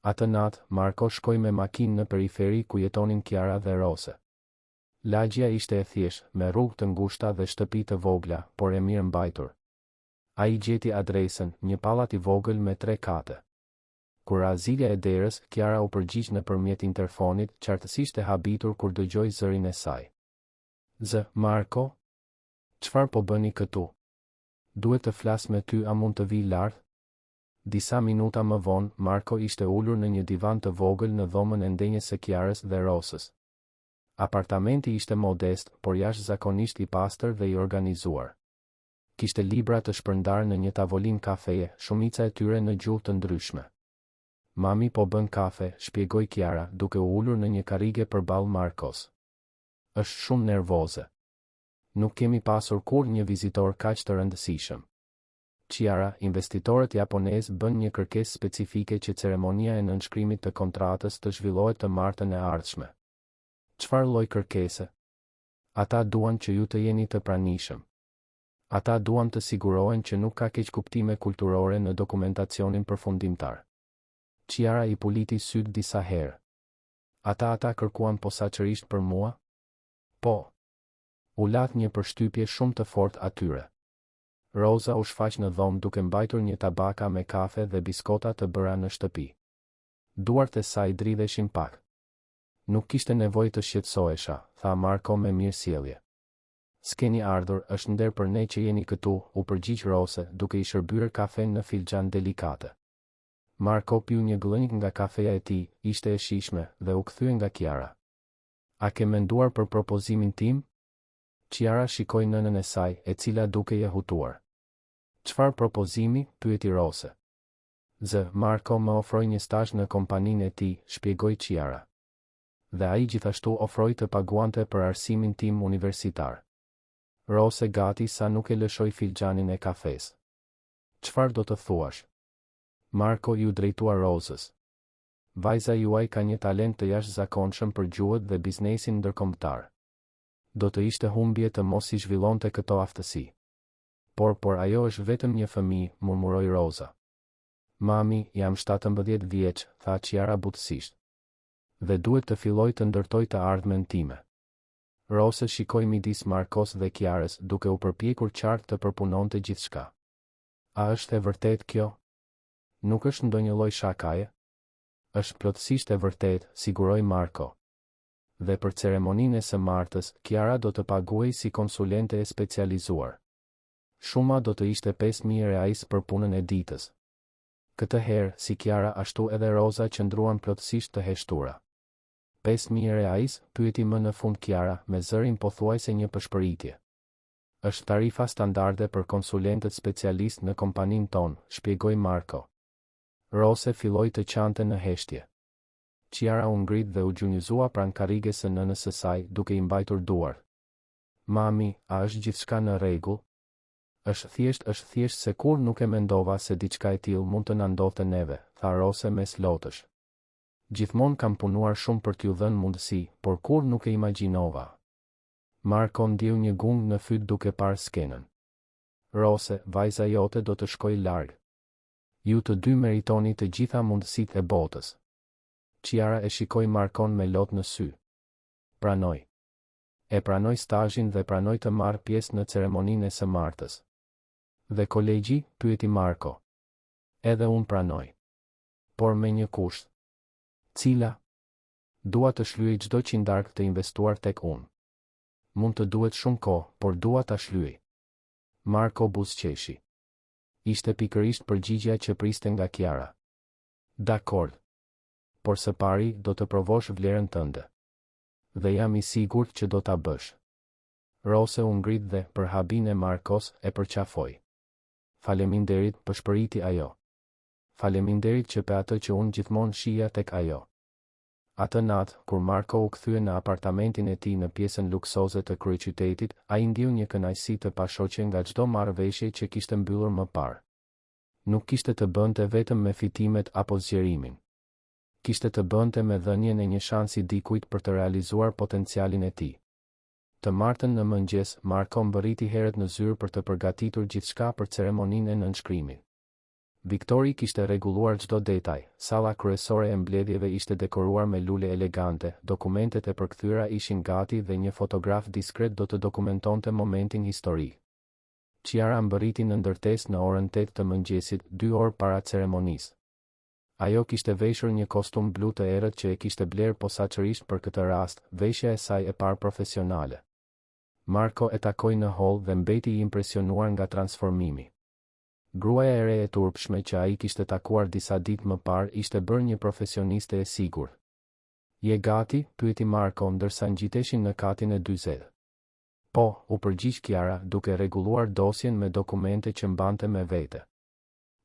Atë natë, Marko shkoi me makinë në periferi ku jetonin Kiara dhe Rose. Lagja ishte e thjeshtë, me rrugë të ngushta dhe shtëpi të vogla, por e mirë mbajtur. Ai gjeti adresën, një pallat i vogël me 3 kate. Kur azilja e derës, Kiara u përgjigj nëpërmjet interfonit, qartësisht e habitur kur dëgjoi zërin e saj. Z. Marko? Çfarë po bëni këtu? Duhet të flas me ty, a mund të vi lart? Disa minuta më vonë, Marko ishte ulur në një divan të vogël në dhomën e ndenjes së Kiarës dhe Rosës. Apartamenti ishte modest, por jashtëzakonisht i pastër dhe i organizuar. Kishte libra të shpërndarë në një tavolinë kafeje, shumica e tyre në gjuhë të ndryshme. Mami po bën kafe, shpjegoi Kiara, duke u ulur në një karrige përballë Markos. Është shumë nervoze. Nuk kemi pasur kur një vizitor kaq të rëndësishëm. Kiara, investitorët japonezë bën një kërkesë specifike që ceremonia e nënshkrimit të kontratës të zhvillohet të martën e ardhshme. Çfarë lloj kërkese? Ata duan që ju të jeni të pranishëm. Ata duan të sigurohen që nuk ka keqkuptime kulturore në dokumentacionin përfundimtar. Kiara i puliti syt disa herë. Ata kërkuan posaçërisht për mua? Po. U lat një përshtypje shumë të fortë atyre. Rosa u shfaq në dhomë duke mbajtur një tabaka me kafe dhe biskota të bëra në shtëpi. Duart e saj dridheshin pak. Nuk kishte nevojë të shqetësohesha, tha Marko me mirësjellje. S'keni ardhur, është nder për ne që jeni këtu, u përgjigj Rose, duke I shërbyer kafen në filxhan delikate. Marko piu një gllënjë nga kafeja e tij, ishte e shijshme dhe u kthye nga Kiara. A ke menduar për propozimin tim? Kiara shikoi nënën e saj, e cila dukej e hutuar. Çfarë propozimi? Pyeti Rose. Marko më ofroi një stazh në kompaninë e tij, shpjegoi Kiara. Dhe ai gjithashtu ofroi të paguante për arsimin tim universitar. Rose gati sa nuk e lëshoi filxhanin e kafes. Çfarë do të thuash? Marko ju drejtua Rosës. Vajza juaj ka një talent të jashtëzakonshëm për gjuhët dhe biznesin ndërkombëtar. Do të ishte humbje të mos I zhvillonte këto aftësi. Por ajo është vetëm një fëmijë, murmuroi Rosa. Mami, jam 17 vjeç, tha Kiara butësisht. Dhe duhet të filloj të ndërtoj të ardhmen time. Rose shikoi midis Markos dhe Kiarës duke u përpjekur qartë të përpunonte gjithçka. A është e vërtet kjo? Nuk është ndonjë lloj shakaje? Është plotësisht e vërtet, siguroi Marko. Dhe për ceremoninë e së martës, Kiara do të paguhej si konsulente e specializuar. Shuma do të ishte 5.000 reais për punën e ditës. Këtë herë, si Kiara ashtu edhe Rosa qëndruan plotësisht të heshtura. 5.000 reais, pyeti më në fund Kiara, me zërin pothuajse një pëshpëritje. Është tarifa standarde për konsulentët specialist në kompaninë tonë, shpjegoi Marko. Rose filloi të qante në heshtje. Kiara u ngrit dhe u gjunjëzua pranë karriges së nënës së saj, duke I mbajtur duart. Mami, a është gjithçka në rregull? Është thjesht se kur nuk e mendova se diçka e tillë mund të na ndodhte neve, tha Rose mes lotësh. Gjithmonë kam punuar shumë për t'ju dhënë mundësi, por kur nuk e imagjinova. Marko ndjeu një gung në fyt duke parë skenën. Rose, vajza jote do të shkojë larg. Ju të dy meritoni të gjitha mundësitë e botës. Kiara e shikoi Markon me lot në sy. Pranoj. E pranoj stazhin dhe pranoj të marr pjesë në ceremoninë e së martës. Dhe kolegji, pyeti Marko. Edhe unë pranoj. Por me një kusht. Cila? Dua të shlyej çdo qindark të investuar tek unë. Mund të duhet shumë kohë, por dua ta shlyej. Marko buzëqeshi. Ishte pikërisht përgjigjja që priste nga Kiara. Dakord. Por së pari do të provosh vlerën tënde. Dhe jam I sigurt që do ta bësh. Rose u ngrit dhe, për habin e Markos, e përqafoi. Faleminderit, pëshpëriti ajo. Faleminderit që pe atë që unë gjithmonë shija tek ajo. Atë natë, kur Marko u kthye në apartamentin e tij në pjesën luksoze të kryeqytetit, ai ndjeu një kënaqësi të pashoqe nga çdo marrëveshje që kishte mbyllur më parë. Nuk kishte të bënte vetëm me fitimet apo zgjerimin. Kishte të bënte me dhënien e një shansi dikujt për të realizuar potencialin e tij. Të martën në mëngjes, Marko mbërriti herët në zyrë për të përgatitur gjithçka për ceremoninë e nënshkrimit. Viktori kishte rregulluar çdo detaj, salla kryesore e mbledhjeve ishte dekoruar me lule elegante, dokumentet e përkthyera ishin gati dhe një fotograf diskret do të dokumentonte momentin historik. Kiara mbërriti në ndërtesë në orën 8 të mëngjesit, 2 orë para ceremonisë. Ajo kishte veshur një kostum blu të errët që e kishte bler posaçërisht për këtë rast, veshja e saj e parë profesionale. Marko e takoi në hall dhe mbeti I impresionuar nga transformimi. Gruaja e re e turpshme që ai kishte takuar disa ditë më parë ishte bërë një profesioniste e sigurt. Je gati? Pyeti Marko ndërsa ngjiteshin në katin e 40. Po, u përgjigj Kiara duke rregulluar dosjen me dokumente që mbante me vete.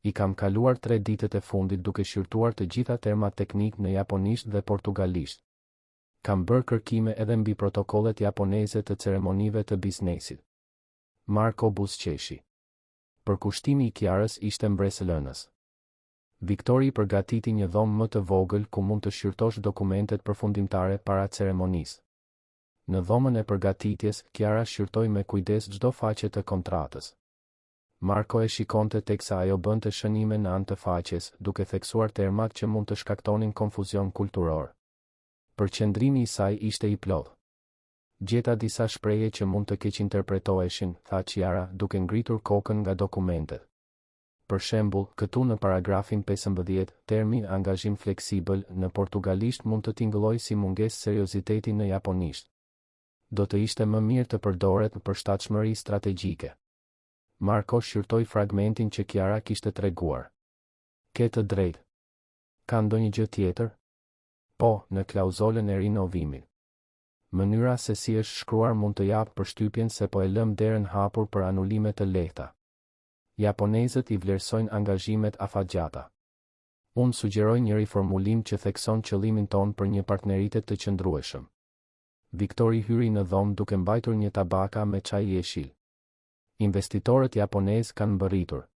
I kam kaluar 3 ditët e fundit duke shqyrtuar të gjitha termat teknik në japonisht dhe portugalisht. Kam bërë kërkime edhe mbi protokollet japoneze të ceremonive të biznesit. Marko buzëqeshi. Përkushtimi I Kiarës ishte mbresëlënës. Viktori përgatiti një dhomë më të vogël ku mund të shqyrtosh dokumentet përfundimtare para ceremonisë. Në dhomën e përgatitjes, Kiara shqyrtoi me kujdes çdo faqe të kontratës. Marko e shikonte teksa ajo bënte shënime në anë të faqes, duke theksuar termat që mund të shkaktonin konfuzion kulturor. Përqendrimi I saj ishte I plotë. Gjeta disa shprehje që mund të keq interpretoheshin, tha Ciara, duke ngritur kokën nga dokumentet. Për shembull, këtu në paragrafin 15, termi angazhim fleksibël në portugalisht mund të tingëllojë si mungesë serioziteti në japonisht. Do të ishte më mirë të përdoret për shtatshmëri strategjike. Marko shqyrtoi fragmentin që Ciara kishte treguar. Ke të drejtë. Ka ndonjë gjë tjetër? Po, në klauzolën e rinovimit. Mënyra se si është shkruar mund të japë përshtypjen se po e lëm derën hapur për anulime të lehta. Japonezët i vlerësojnë angazhimet afatgjata. Unë sugjeroj një riformulim që thekson qëllimin ton për një partneritet të qëndrueshëm. Viktori hyri në dhomë duke mbajtur një tabaka me çaj jeshil. Investitorët japonezë kanë mbërritur.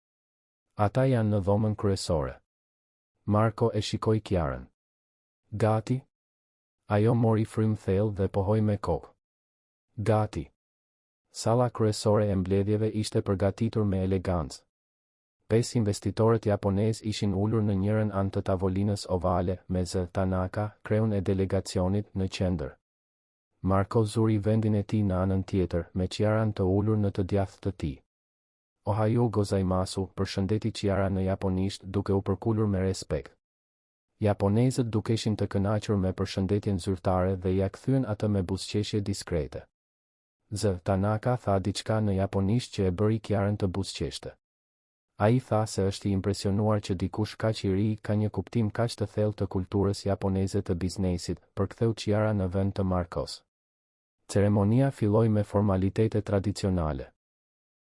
Ata janë në dhomën kryesore. Marko e shikoi Ciarën. Gati? Ajo mori frym thellë dhe pohoi me kokë. Gati. Salla kryesore e mbledhjeve ishte përgatitur me elegancë. 5 investitorët japonezë ishin ulur në njërin anë të tavolinës ovale, me Z. Tanaka, kreun e delegacionit, në qendër. Marko zuri vendin e tij në anën tjetër, me Ciarën të ulur në të djathtë të tij. Ohayo gozaimasu, përshëndeti Ciara në japonisht duke u përkulur me respekt. Japonezët dukeshin të kënaqur me përshëndetjen zyrtare dhe ja kthyen atë me buzëqeshje diskrete. Z. Tanaka tha diçka në japonisht që e bëri Ciarën të buzëqeshte. Ai tha se është i impresionuar që dikush kaq i ri ka një kuptim kaq të thellë të kulturës japoneze të biznesit, përktheu Ciara në vend të Markos. Ceremonia filloi me formalitete tradicionale.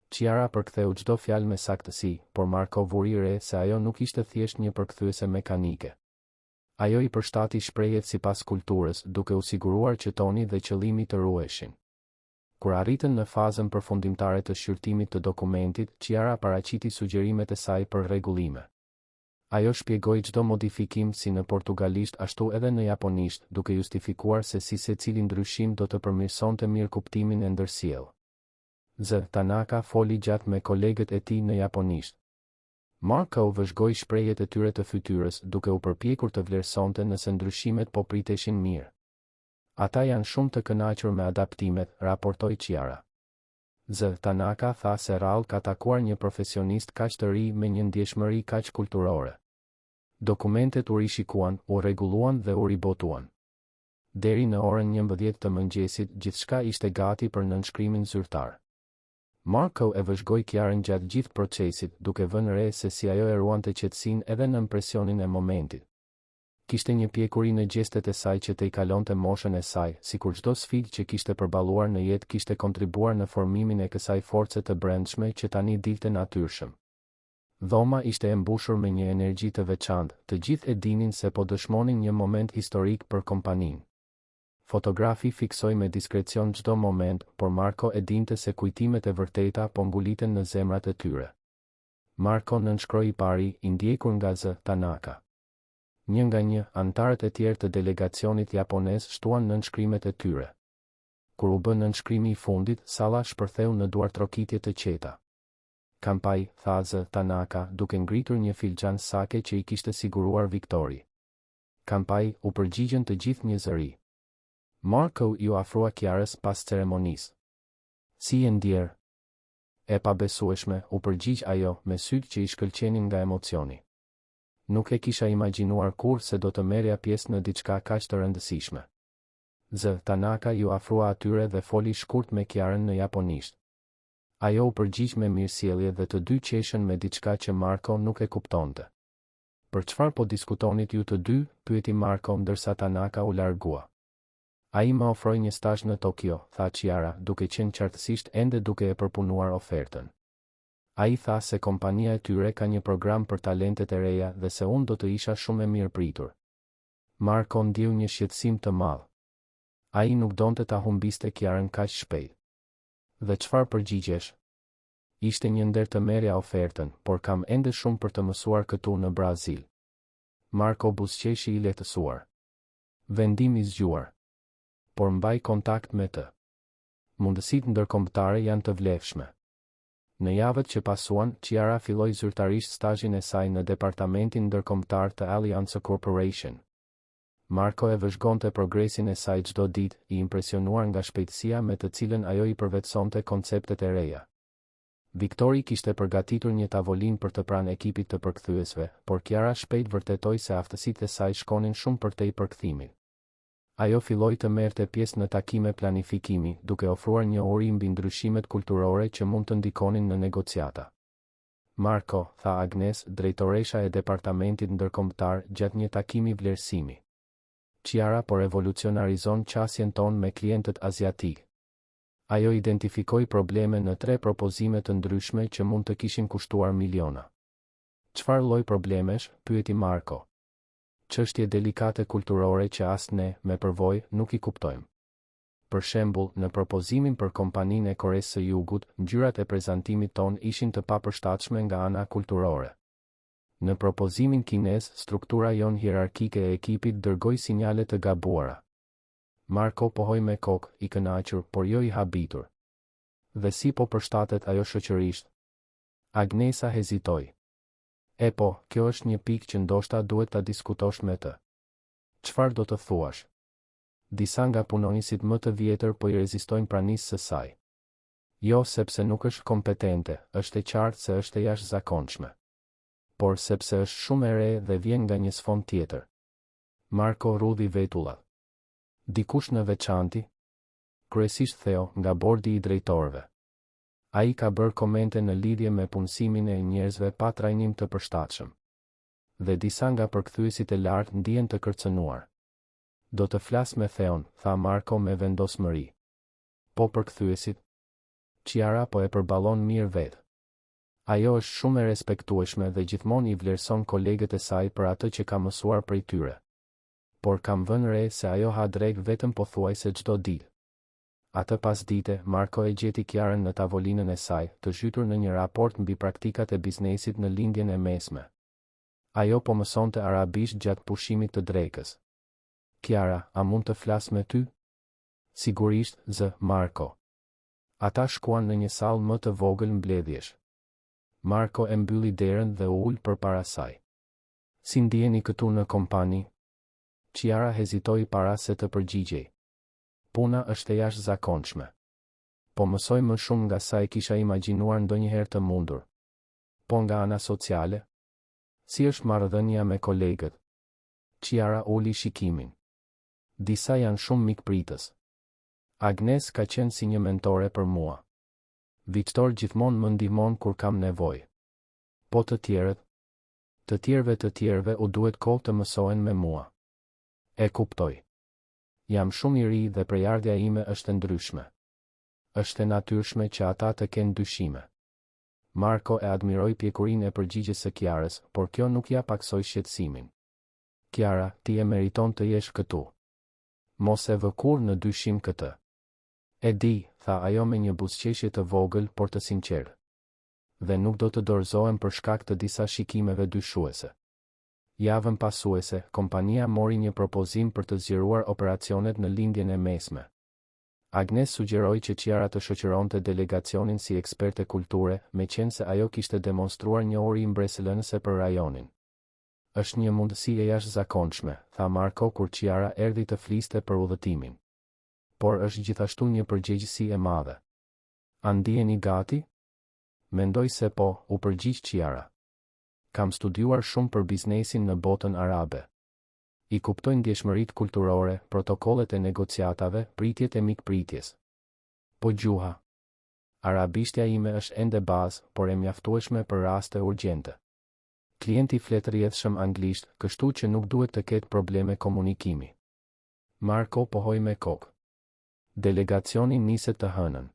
Ciara përktheu çdo fjalë me saktësi, por Marko vuri re se ajo nuk ishte thjesht një përkthyese mekanike. Ajo i përshtati shprehjet sipas kulturës, duke u siguruar që toni dhe qëllimi të ruheshin. Kur arritën në fazën përfundimtare të shqyrtimit të dokumentit, Ciara paraqiti sugjerimet e saj për rregullime. Ajo shpjegoi çdo modifikim si në portugalisht ashtu edhe në japonisht, duke justifikuar se si secili ndryshim do të përmirësonte mirëkuptimin e ndërsjellë. Z. Tanaka foli gjatë me kolegët e tij në japonisht. Marko vëzhgoi shprehjet e tyre të fytyrës, duke u përpjekur të vlerësonte nëse ndryshimet po priteshin mirë. Ata janë shumë të kënaqur me adaptimet, raportoi Ciara. Z. Tanaka tha se rrallë ka takuar një profesionist kaq të ri me një ndjeshmëri kaq kulturore. Dokumentet u rishikuan, u rregulluan dhe u ribotuan. Deri në orën 11 të mëngjesit, gjithçka ishte gati për nënshkrimin zyrtar. Marko e vëzhgoi Ciarën gjatë gjithë procesit, duke vënë re se si ajo e ruante qetësinë edhe nën presionin e momentit. Kishte një pjekuri në gjestet e saj që të i kalonte moshën e saj, sikur çdo sfidë që kishte përballuar në jetë kishte kontribuar në formimin e kësaj force të brendshme që tani dilte natyrshëm. Dhoma ishte e mbushur me një energji të veçantë, të gjithë e dinin se po dëshmonin një moment historik për kompaninë. Fotografi fiksoi me diskrecion çdo moment, por Marko e dinte se kujtimet e vërteta po nguliten në zemrat e tyre. Marko nënshkroi i pari, i ndjekur nga Z. Tanaka. Një nga një, antarët e tjerë të delegacionit japonez shtuan nënshkrimet e tyre. Kur u bë nënshkrimi i fundit, salla shpërtheu në duartrokitje të qeta. Kampai, tha Z. Tanaka, duke ngritur një filxhan sake që i kishte siguruar Viktori. Kampai u përgjigjen të gjithë një zëri. Marko ju afrua Ciarës pas ceremonisë. Si e ndjer? E pabesueshme, u përgjigj ajo, me sytë që i shkëlqenin nga emocioni. Nuk e kisha imagjinuar kur se do të merrja pjesë në diçka kaq të rëndësishme. Z. Tanaka ju afrua atyre dhe foli shkurt me Ciarën në japonisht. Ajo u përgjigj me mirësjellje dhe të dy qeshën me diçka që Marko nuk e kuptonte. Për çfarë po diskutonit ju të dy? Pyeti Marko ndërsa Tanaka u largua. Ai më ofroi një stazh në Tokyo, tha Ciara, duke qenë qartësisht ende duke e përpunuar ofertën. Ai tha se kompania e tyre ka një program për talentet e reja dhe se unë do të isha shumë e mirë pritur. Marko ndjeu një shqetësim të madh. Ai nuk donte ta humbiste Ciarën kaq shpejt. Dhe çfarë përgjigjesh? Ishte një nder të merrja ofertën, por kam ende shumë për të mësuar këtu në Brazil. Marko buzëqeshi i lehtësuar. Vendim i zgjuar. Por mbaj kontakt me të. Mundësitë ndërkombëtare janë të vlefshme. Në javët që pasuan, Ciara filloi zyrtarisht stazhin e saj në departamentin ndërkombëtar të Alliance Corporation. Marko e vëzhgonte progresin e saj çdo ditë, i impresionuar nga shpejtësia me të cilën ajo i përvetësonte konceptet e reja. Viktori kishte përgatitur një tavolinë për të pranë ekipit të përkthyesve, por Kiara shpejt vërtetoi se aftësitë e saj shkonin shumë përtej përkthimit. Ajo filloi të merrte pjesë në takime planifikimi, duke ofruar një uri mbi ndryshimet kulturore që mund të ndikonin në negociata. Marko, tha Agnes, drejtoresha e departamentit ndërkombëtar, gjatë një takimi vlerësimi. Kiara po revolucionarizon qasjen tonë me klientët aziatik. Ajo identifikoi probleme në 3 propozime të ndryshme që mund të kishin kushtuar miliona. Çfarë lloj problemesh? Pyeti Marko. Çështje delikate kulturore që as ne, me përvojë, nuk i kuptojmë. Për shembull, në propozimin për kompaninë e Koresë së Jugut, ngjyrat e prezantimit ton ishin të papërshtatshme nga ana kulturore. Në propozimin kinez, struktura jon hierarkike e ekipit dërgoi sinjale të gabuara. Marko pohoi me kokë, i kënaqur, por jo i habitur. Dhe si po përshtatet ajo shoqërisht? Agnesa hezitoi. E po, kjo është një pikë që ndoshta duhet ta diskutosh me të. Çfarë do të thuash? Disa nga punonjësit më të vjetër po i rezistojnë pranisë së saj. Jo sepse nuk është kompetente, është e qartë se është e jashtëzakonshme. Por sepse është shumë e re dhe vjen nga një sfond tjetër. Marko rudhi vetullat. Dikush në veçanti? Kryesisht Theo, nga bordi i drejtorëve. Ai ka bërë komente në lidhje me punësimin e njerëzve pa trajnim të përshtatshëm. Dhe disa nga përkthyesit e lartë ndihen të kërcënuar. Do të flas me Theon, tha Marko me vendosmëri. Po përkthyesit? Kiara po e përballon mirë vetë. Ajo është shumë e respektueshme dhe gjithmonë i vlerëson kolegët e saj për atë që ka mësuar prej tyre. Por kam vënë re se ajo ha drek vetëm pothuajse çdo ditë. Atë pas dite, Marko e gjeti Kiarën në tavolinën e saj, të zhytur në një raport mbi praktikat e biznesit në lindjen e mesme. Ajo po mësonte arabisht gjatë pushimit të drekës. Kiara, a mund të flas me ty? Sigurisht, zë, Marko. Ata shkuan në një sallë më të vogël mbledhjesh. Marko e mbylli derën dhe u ul përpara saj. Si ndjeni këtu në kompani? Kiara hezitoi para se të përgjigjej. Puna është e jashtëzakonshme. Po mësoj më shumë nga sa e kisha imagjinuar ndonjëherë të mundur. Po nga ana sociale? Si është marrëdhënia me kolegët? Kiara uli shikimin. Disa janë shumë mikpritës. Agnes ka qenë si një mentore për mua. Viktor gjithmonë më ndihmon kur kam nevojë. Po të tjerët? Të tjerëve u duhet kohë të mësohen me mua. E kuptoj. Jam shumë i ri dhe prejardhja ime është ndryshme. Është e natyrshme që ata të kenë dyshime. Marko e admiroi pjekurinë e përgjigjes së Kiarës, por kjo nuk ja paksoi shqetësimin. Kiara, ti e meriton të jesh këtu. Mos e vë kur në dyshim këtë. E di, tha ajo me një buzëqeshje të vogël por të sinqertë. Dhe nuk do të dorëzohem për shkak të disa shikimeve dyshuese. Javën pasuese, kompania mori një propozim për të zgjeruar operacionet në lindjen e mesme. Agnes sugjeroi që Kiara të shoqëronte delegacionin si eksperte kulture, meqense ajo kishte demonstruar një uri mbresëlënëse për rajonin. Është një mundësi e jashtëzakonshme, tha Marko kur Kiara erdhi të fliste për udhëtimin. Por është gjithashtu një përgjegjësi e madhe. A ndiheni gati? Mendoj se po, u përgjigj Kiara. Kam studiuar shumë për biznesin në botën arabe. I kuptoj ndjeshmëritë kulturore, protokollet e negociatave, pritjet e mikpritjes. Po gjuha. Arabishtja ime është ende bazë, por e mjaftueshme për raste urgjente. Klienti flet rrjedhshëm anglisht, kështu që nuk duhet të ketë probleme komunikimi. Marko pohoi me kokë. Delegacioni niset të hënën.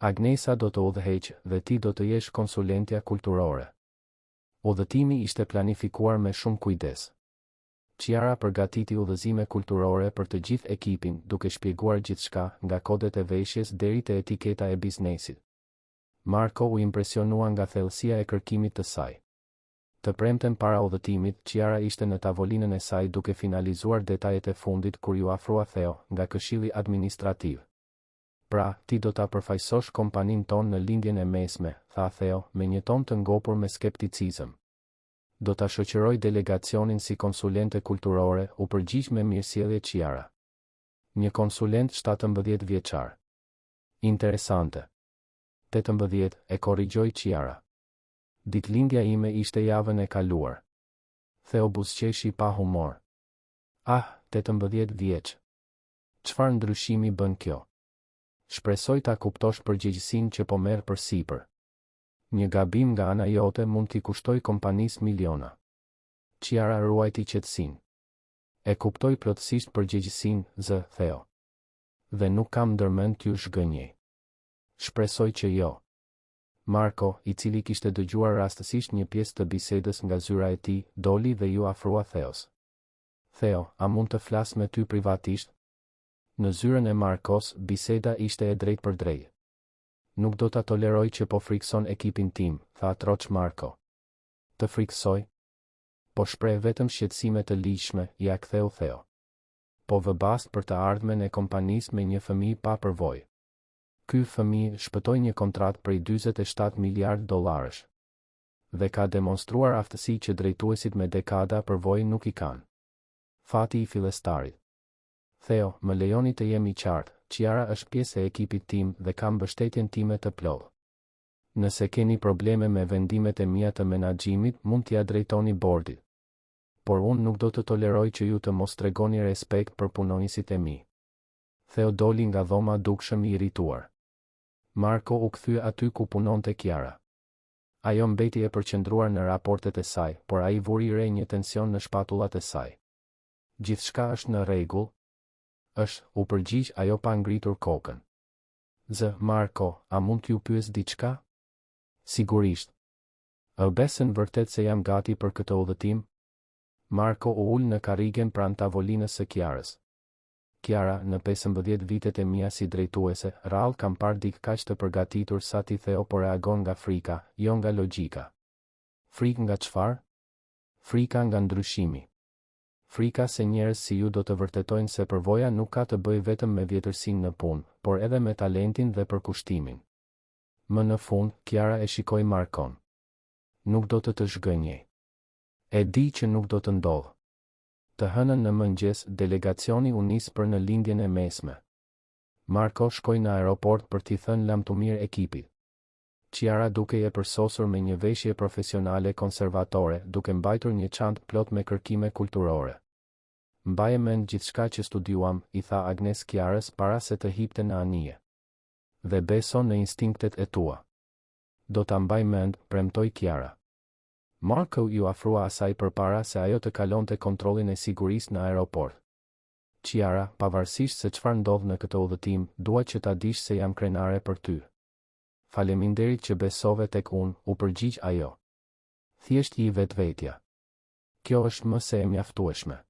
Agnesa do të udhëheqë dhe ti do të jesh konsulentja kulturore. Udhëtimi ishte planifikuar me shumë kujdes. Kiara përgatiti udhëzime kulturore për të gjithë ekipin, duke shpjeguar gjithçka, nga kodet e veshjes deri te etiketa e biznesit. Marko u impresionua nga thellësia e kërkimit të saj. Të premten para udhëtimit, Kiara ishte në tavolinën e saj duke finalizuar detajet e fundit kur ju afrua Theo, nga këshilli administrativ. Pra, ti do ta përfaqësosh kompaninë tonë në lindjen e mesme, tha Theo, me një ton të ngopur me skepticizëm. Do ta shoqëroj delegacionin si konsulente kulturore, u përgjigj me mirësjellje Chiara. Një konsulent 17 vjeçar. Interesante. 18, e korrigjoi Chiara. Ditëlindja ime ishte javën e kaluar. Theo buzëqeshi pa humor. 18 vjeç. Çfarë ndryshimi bën kjo? Shpresoj ta kuptosh përgjegjësinë që po merr përsipër. Një gabim nga ana jote mund t'i kushtoj kompanisë miliona. Chiara ruajti qetësinë. E kuptoj plotësisht përgjegjësinë, zë Theo. Dhe nuk kam ndërmend t'ju shgënjej. Shpresoj që jo. Marko, i cili kishte dëgjuar rastësisht një pjesë të bisedës nga zyra e tij, doli dhe ju afrua Theos. Theo, a mund të flas me ty privatisht? Në zyrën e Markos, biseda ishte e drejtë për drejtë. Nuk do ta toleroj që po frikson ekipin tim, tha atroç Marko. Të friksoj? Po shpreh vetëm shqetësime të ligjshme, ja ktheu Theo. Po vë bast për të ardhmen e kompanisë me një fëmijë pa përvojë. Ky fëmijë shpëtoi një kontratë prej 47 miliard dollarësh. Dhe ka demonstruar aftësi që drejtuesit me dekada përvojë nuk i kanë. Fati i fillestarit. Theo, më lejoni të jemi qartë, Chiara është pjesë e ekipit tim dhe kam mbështetjen time të plotë. Nëse keni probleme me vendimet e mia të menaxhimit, mund t'ia drejtoni bordit. Por unë nuk do të toleroj që ju të mos tregoni respekt për punonjësit e mi. Theo doli nga dhoma dukshëm i irrituar. Marko u kthye aty ku punonte Chiara. Ajo mbeti e përqendruar në raportet e saj, por ai vuri re një tension në shpatullat e saj. Gjithçka është në rregull? Është, u përgjigj ajo pa ngritur kokën. Zë, Marko, a mund t'ju pyes diçka? Sigurisht. A besën vërtet se jam gati për këtë udhëtim? Marko u ul në karrigen pranë tavolinës së Chiarës. Chiara, në 15 vitet e mia si drejtuese, rrallë kam parë dikë kaq të përgatitur sa ti Theo, po reagon nga frika, jo nga logjika. Frikë nga çfarë? Frika nga ndryshimi. Frika se njerëz si ju do të vërtetojnë se përvoja nuk ka të bëjë vetëm me vjetërsinë në punë, por edhe me talentin dhe përkushtimin. Më në fund, Chiara e shikoi Markon. Nuk do të zhgënjej. E di që nuk do të ndodhë. Të hënën në mëngjes, delegacioni u nis për në lindjen e mesme. Marko shkoi në aeroport për t'i thënë lamtumir ekipit. Chiara duke e përsosur me një veshje profesionale konservatore, duke mbajtur një çantë plot me kërkime kulturore. Mbaje mend gjithçka që studiuam, i tha Agnes Chiarës para se të hipte në anije. Dhe beso në instinktet e tua. Do ta mbaj mend, premtoi Chiara. Marko ju afrua asaj përpara se ajo të kalonte kontrollin e sigurisë në aeroport. Chiara, pavarësisht se çfarë ndodh në këtë udhëtim, dua që ta dish se jam krenare për ty. Faleminderit që besove tek unë, u përgjigj ajo. Thjesht i vetvetja. Kjo është më se e mjaftueshme.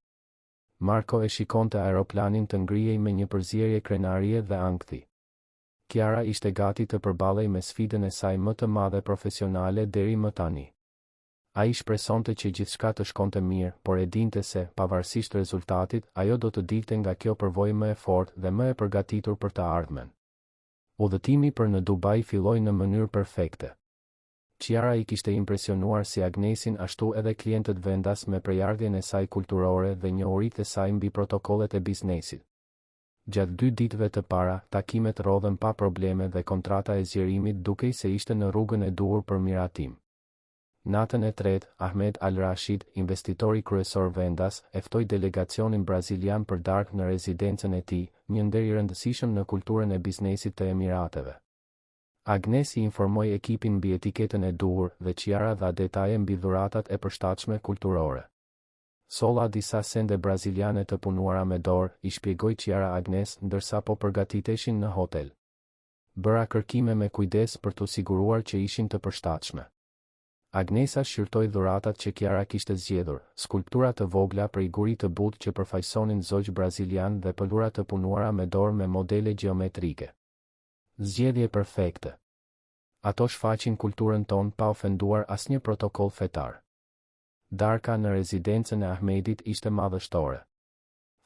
Marko e shikonte aeroplanin të ngrihej me një përzierje krenarie dhe ankthi. Chiara ishte gati të përballej me sfidën e saj më të madhe profesionale deri më tani. Ai shpresonte që gjithçka të shkonte mirë, por e dinte se, pavarësisht rezultatit, ajo do të dilte nga kjo përvojë më e fortë dhe më e përgatitur për të ardhmen. Udhëtimi për në Dubai filloi në mënyrë perfekte. Chiara i kishte impresionuar si Agnesin ashtu edhe klientët vendas me prejardhjen e saj kulturore dhe njohuritë e saj mbi protokollet e biznesit. Gjatë 2 ditëve të para, takimet rodhen pa probleme dhe kontrata e zgjerimit dukej se ishte në rrugën e duhur për miratim. Natën e tretë, Ahmed Al-Rashid, investitori kryesor vendas, e ftoi delegacionin brazilian për darkë në rezidencën e tij, një nder i rëndësishëm në kulturën e biznesit të Emirateve. Agnes i informoi ekipin mbi etiketën e duhur dhe Chiara dha detaje mbi dhuratat e përshtatshme kulturore. Solla disa sende braziliane të punuara me dorë, i shpjegoi Chiara Agnes ndërsa po përgatiteshin në hotel. Bëra kërkime me kujdes për t'u siguruar që ishin të përshtatshme. Agnesa shqyrtoi dhuratat që Chiara kishte zgjedhur, skulptura të vogla prej guri të butë që përfaqësonin zogj brazilian dhe pëllura të punuara me dorë me modele gjeometrike. Zgjedhje perfekte. Ato shfaqin kulturën tonë pa ofenduar asnjë protokoll fetar. Darka në rezidencën e Ahmedit ishte madhështore.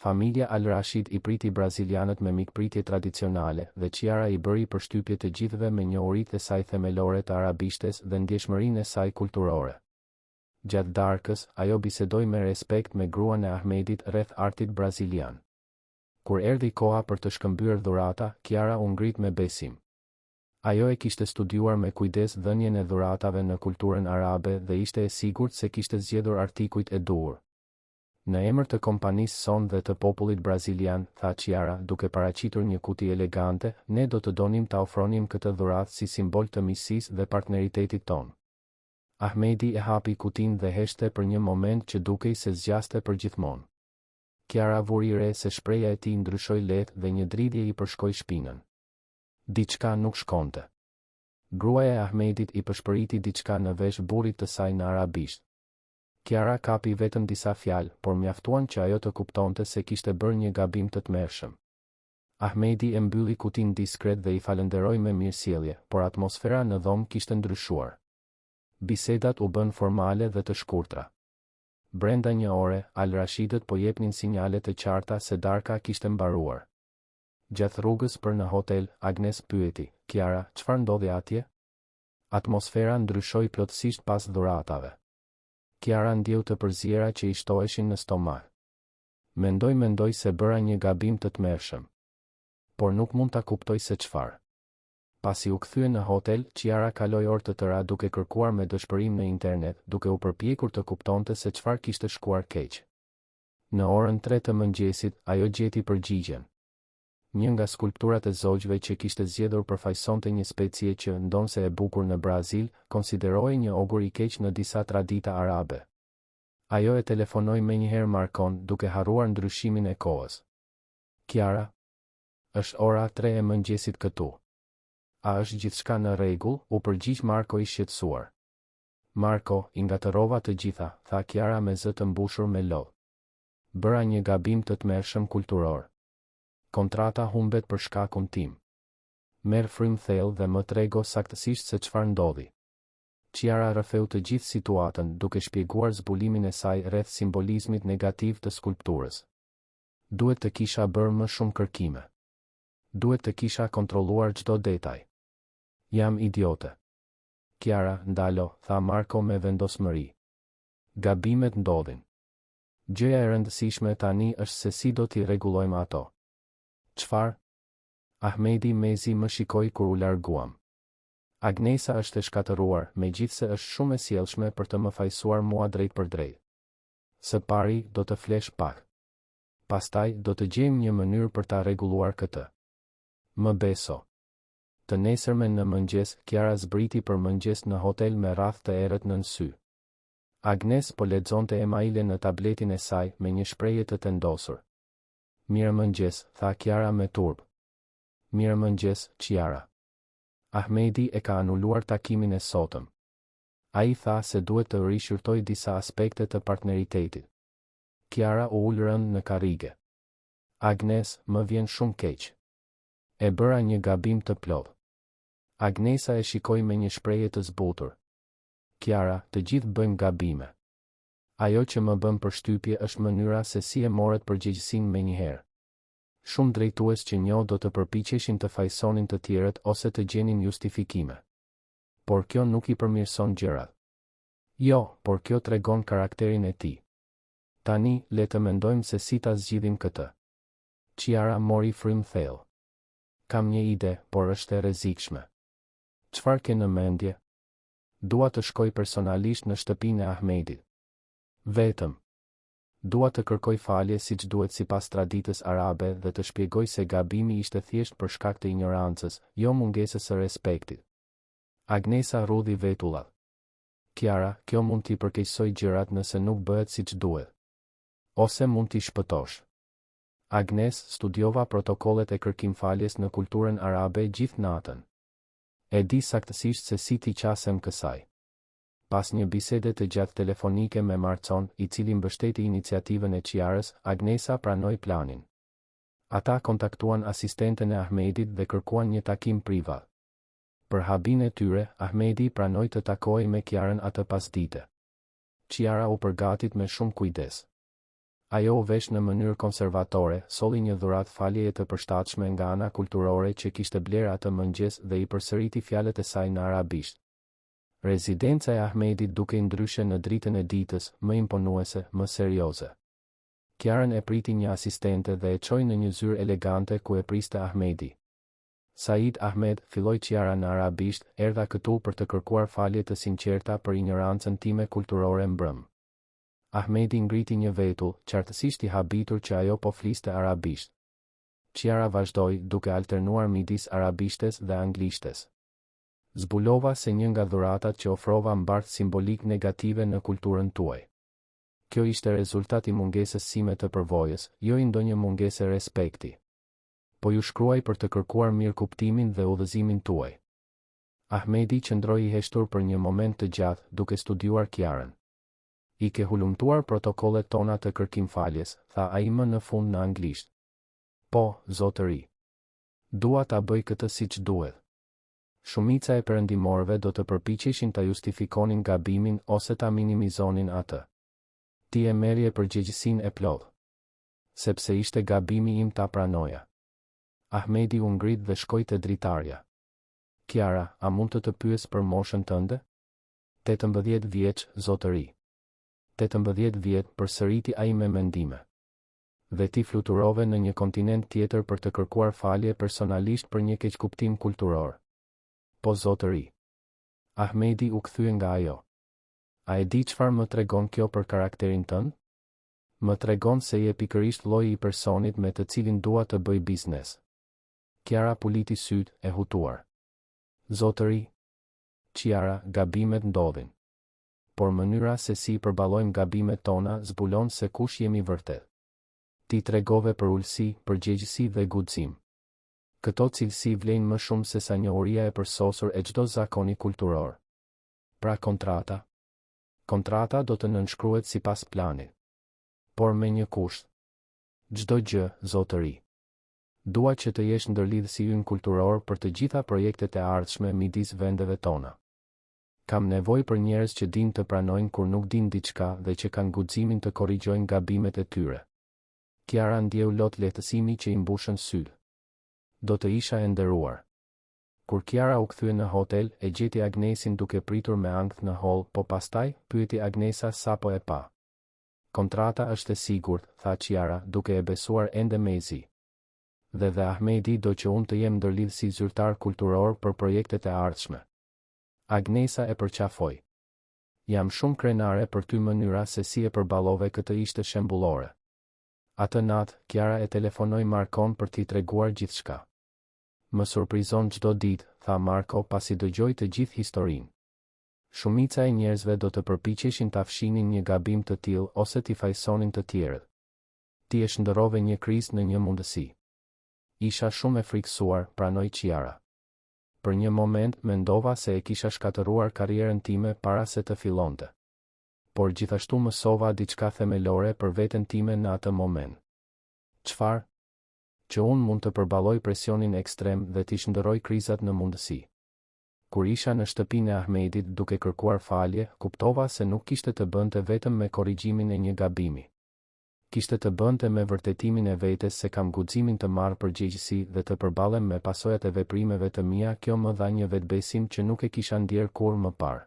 Familja Al-Rashid i priti brazilianët me mikpritje tradicionale dhe Chiara i bëri përshtypje të gjithëve me njohuritë e saj themelore të arabishtes dhe ndjeshmërinë e saj kulturore. Gjatë darkës, ajo bisedoi me respekt me gruan e Ahmedit rreth artit brazilian. Kur erdhi koha për të shkëmbyer dhurata, Kiara u ngrit me besim. Ajo e kishte studiuar me kujdes dhënien e dhuratave në kulturën arabe dhe ishte e sigurt se kishte zgjedhur artikujt e duhur. Në emër të kompanisë son dhe të popullit brazilian, tha Kiara, duke paraqitur një kuti elegante, ne do të donim ta ofronim këtë dhuratë si simbol të miqësisë dhe partneritetit ton. Ahmedi e hapi kutin dhe heshte për një moment që dukej se zgjaste për gjithmonë. Kiara vuri re se shpreha e tij ndryshoi lehtë dhe një dridhje i përshkoi shpinën. Diçka nuk shkonte. Gruaja e Ahmedit i përshpëriti diçka në vesh burrit të saj në arabisht. Kiara kapi vetëm disa fjalë, por mjaftuan që ajo të kuptonte se kishte bërë një gabim të tmerrshëm. Ahmedi e mbylli kutin diskret dhe i falenderoi me mirësjellje, por atmosfera në dhomë kishte ndryshuar. Bisedat u bën formale dhe të shkurtra. Brenda një ore, Al-Rashidët po jepnin sinjale të qarta se darka kishte mbaruar. Gjatë rrugës për në hotel, Agnes pyeti, Kiara, çfarë ndodhi atje? Atmosfera ndryshoi plotësisht pas dhuratave. Kiara ndjeu të përzjera që i shtoheshin në stomak. Mendoj se bëra një gabim të tmerrshëm. Por nuk mund ta kuptoj se çfarë. Pasi u kthye në hotel, Kiara kaloi orë të tëra duke kërkuar me dëshpërim në internet, duke u përpjekur të kuptonte se çfarë kishte shkuar keq. Në orën 3 të mëngjesit, ajo gjeti përgjigjen. Një nga skulpturat e zogjve që kishte zgjedhur përfaqësonte një specie që, ndonse e bukur në Brazil, konsiderohej një ogur i keq në disa tradita arabe. Ajo e telefonoi menjëherë Markon, duke harruar ndryshimin e kohës. Kiara, është ora 3 e mëngjesit këtu. A është gjithçka në rregull? U përgjigj Marko i shqetësuar. Marko, i ngatërova të gjitha, tha Kiara me zë të mbushur me lodh. Bëra një gabim të tmerrshëm kulturor. Kontrata humbet për shkakun tim. Merr frym thellë dhe më trego saktësisht se çfarë ndodhi. Kiara rrëfeu të gjithë situatën duke shpjeguar zbulimin e saj rreth simbolizmit negativ të skulpturës. Duhet të kisha bërë më shumë kërkime. Duhet të kisha kontrolluar çdo detaj. Jam idiote. Kiara, ndalo, tha Marko me vendosmëri. Gabimet ndodhin. Gjëja e rëndësishme tani është se si do t'i rregullojmë ato. Çfarë? Ahmedi mezi më shikoi kur u larguam. Agnesa është e shkatëruar, megjithse është shumë e sjellshme për të më fajsuar mua drejt për drejt. Së pari, do të flesh pak. Pastaj, do të gjejmë një mënyrë për ta rregulluar këtë. Më beso. Të nesërmen në mëngjes, Kiara zbriti për mëngjes në hotel me radhë të errët nën sy. Agnes po lexonte emaile në tabletin e saj me një shprehje të tendosur. Mirë mëngjes, tha Kiara me turp. Mirë mëngjes, Kiara. Ahmedi e ka anuluar takimin e sotëm. Ai tha se duhet të rishqyrtoj disa aspekte të partneritetit. Kiara u ul rënd në karrige. Agnes, më vjen shumë keq. E bëra një gabim të plot. Agnesa e shikoi me një shprehje të zbutur. Kiara, të gjithë bëjmë gabime. Ajo që më bën përshtypje është mënyra se si e morët përgjegjësinë menjëherë. Shumë drejtues që njoh do të përpiqeshin të fajsonin të tjerët ose të gjenin justifikime. Por kjo nuk i përmirëson gjërat. Jo, por kjo tregon karakterin e tij. Tani, le të mendojmë se si ta zgjidhim këtë. Kiara mori frym thellë. Kam një ide, por është e rrezikshme. Çfarë ke në mendje? Dua të shkoj personalisht në shtëpinë e Ahmedit. Vetëm. Dua të kërkoj falje siç duhet sipas traditës arabe dhe të shpjegoj se gabimi ishte thjesht për shkak të ignorancës, jo mungesës së respektit. Agnesa rudhi vetullat. Kiara, kjo mund t'i përkeqësoj gjërat nëse nuk bëhet siç duhet. Ose mund t'i shpëtosh. Agnes studiova protokollet e kërkimfaljes në kulturën arabe gjithë natën. E di saktësisht se si t'i qasem kësaj. Pas një bisede të gjatë telefonike me Marcon, i cili mbështeti iniciativën e Kiarës, Agnesa pranoi planin. Ata kontaktuan asistenten e Ahmedit dhe kërkuan një takim privat. Për habin e tyre, Ahmedi pranoi të takojë me Kiarën atë pasdite. Kiara u përgatit me shumë kujdes. Ajo u vesh në mënyrë konservatore, solli një dhuratë faljeje të përshtatshme nga ana kulturore që kishte bler atë mëngjes dhe i përsëriti fjalët e saj në arabisht. Rezidenca e Ahmedit duke ndryshe në dritën e ditës, më imponuese, më serioze. Kiarën e priti një asistente dhe e çoi në një zyrë elegante ku e priste Ahmedi. Said Ahmed, filloi Kiara në arabisht, erdha këtu për të kërkuar falje të sinqerta për ignorancën time kulturore mbrëm. Ahmedi ngriti një vetull, qartësisht i habitur që ajo po fliste arabisht. Kiara vazhdoi, duke alternuar midis arabishtes dhe anglishtes. Zbulova se një nga dhuratat që ofrova mbartë simbolik negative në kulturën tuaj. Kjo ishte rezultat i mungesës sime të përvojës, jo i ndonjë mungese respekti. Po ju shkruaj për të kërkuar mirë kuptimin dhe udhëzimin tuaj. Ahmedi qëndroi i heshtur për një moment të gjatë, duke studiuar Kiarën. I ke hulumtuar protokollet tona të kërkimfaljes, tha ai më në fund në anglisht. Po, zotëri. Dua ta bëj këtë siç duhet. Shumica e perëndimorëve do të përpiqeshin ta justifikonin gabimin ose ta minimizonin atë. Ti e merrje përgjegjësinë e plotë. Sepse ishte gabimi im ta pranoja. Ahmedi u ngrit dhe shkoi te dritarja. Kiara, a mund të pyes për moshën tënde? 18 vjeç, zotëri. 18 vjet, përsëriti ai me mendime. Dhe ti fluturove në një kontinent tjetër për të kërkuar falje personalisht për një keqkuptim kulturor. Po zotëri. Ahmedi u kthye nga ajo. A e di çfarë më tregon kjo për karakterin tënd? Më tregon se je pikërisht lloji i personit me të cilin dua të bëj biznes. Kiara puliti syt, e hutuar. Zotëri. Kiara, gabimet ndodhin. Por mënyra se si i përballojmë gabimet tona zbulon se kush jemi vërtet. Ti tregove për ulësi, përgjegjësi dhe guxim. Këto cilësi vlen më shumë se sa njohuria e përsosur e çdo zakoni kulturor. Pra kontrata. Kontrata do të nënshkruhet sipas planit. Por me një kusht. Çdo gjë, zotëri. Dua që të jesh ndërlidhësi ynë kulturor për të gjitha projektet e ardhshme midis vendeve tona. Kam nevojë për njerëz që dinë të pranojnë kur nuk dinë diçka dhe që kanë guximin të korrigjojnë gabimet e tyre. Kiara ndjeu lot lehtësimi që i mbushën sytë. Do të isha e nderuar. Kur Kiara u kthye në hotel, e gjeti Agnesin duke pritur me ankth në hall, po pastaj pyeti Agnesa sapo e pa. Kontrata është e sigurt, tha Kiara, duke e besuar ende mezi. Dhe Ahmedi do që unë të jem ndërlidhësi zyrtar kulturor për projektet e ardhshme. Agnesa e përqafoi. Jam shumë krenare për ty, mënyra se si e përballove këtë ishte shembullore. Atë natë, Kiara e telefonoi Markon për t'i treguar gjithçka. Më surprizon çdo ditë, tha Marko pasi dëgjoi të gjithë historinë. Shumica e njerëzve do të përpiqeshin ta fshinin një gabim të tillë ose t'i fajsonin të tjerët. Ti e shndërrove një krizë në një mundësi. Isha shumë e frikësuar, pranoi Kiara. Për një moment mendova se e kisha shkatëruar karrierën time para se të fillonte. Por gjithashtu mësova diçka themelore për veten time në atë moment. Çfarë? Që unë mund të përballoj presionin ekstrem dhe t'i shndërroj krizat në mundësi. Kur isha në shtëpinë e Ahmedit duke kërkuar falje, kuptova se nuk kishte të bënte vetëm me korrigjimin e një gabimi. Kishte të bënte me vërtetimin e vetes se kam guximin të marr përgjegjësi dhe të përballem me pasojat e veprimeve të mia. Kjo më dha një vetbesim që nuk e kisha ndjer kurrë më parë.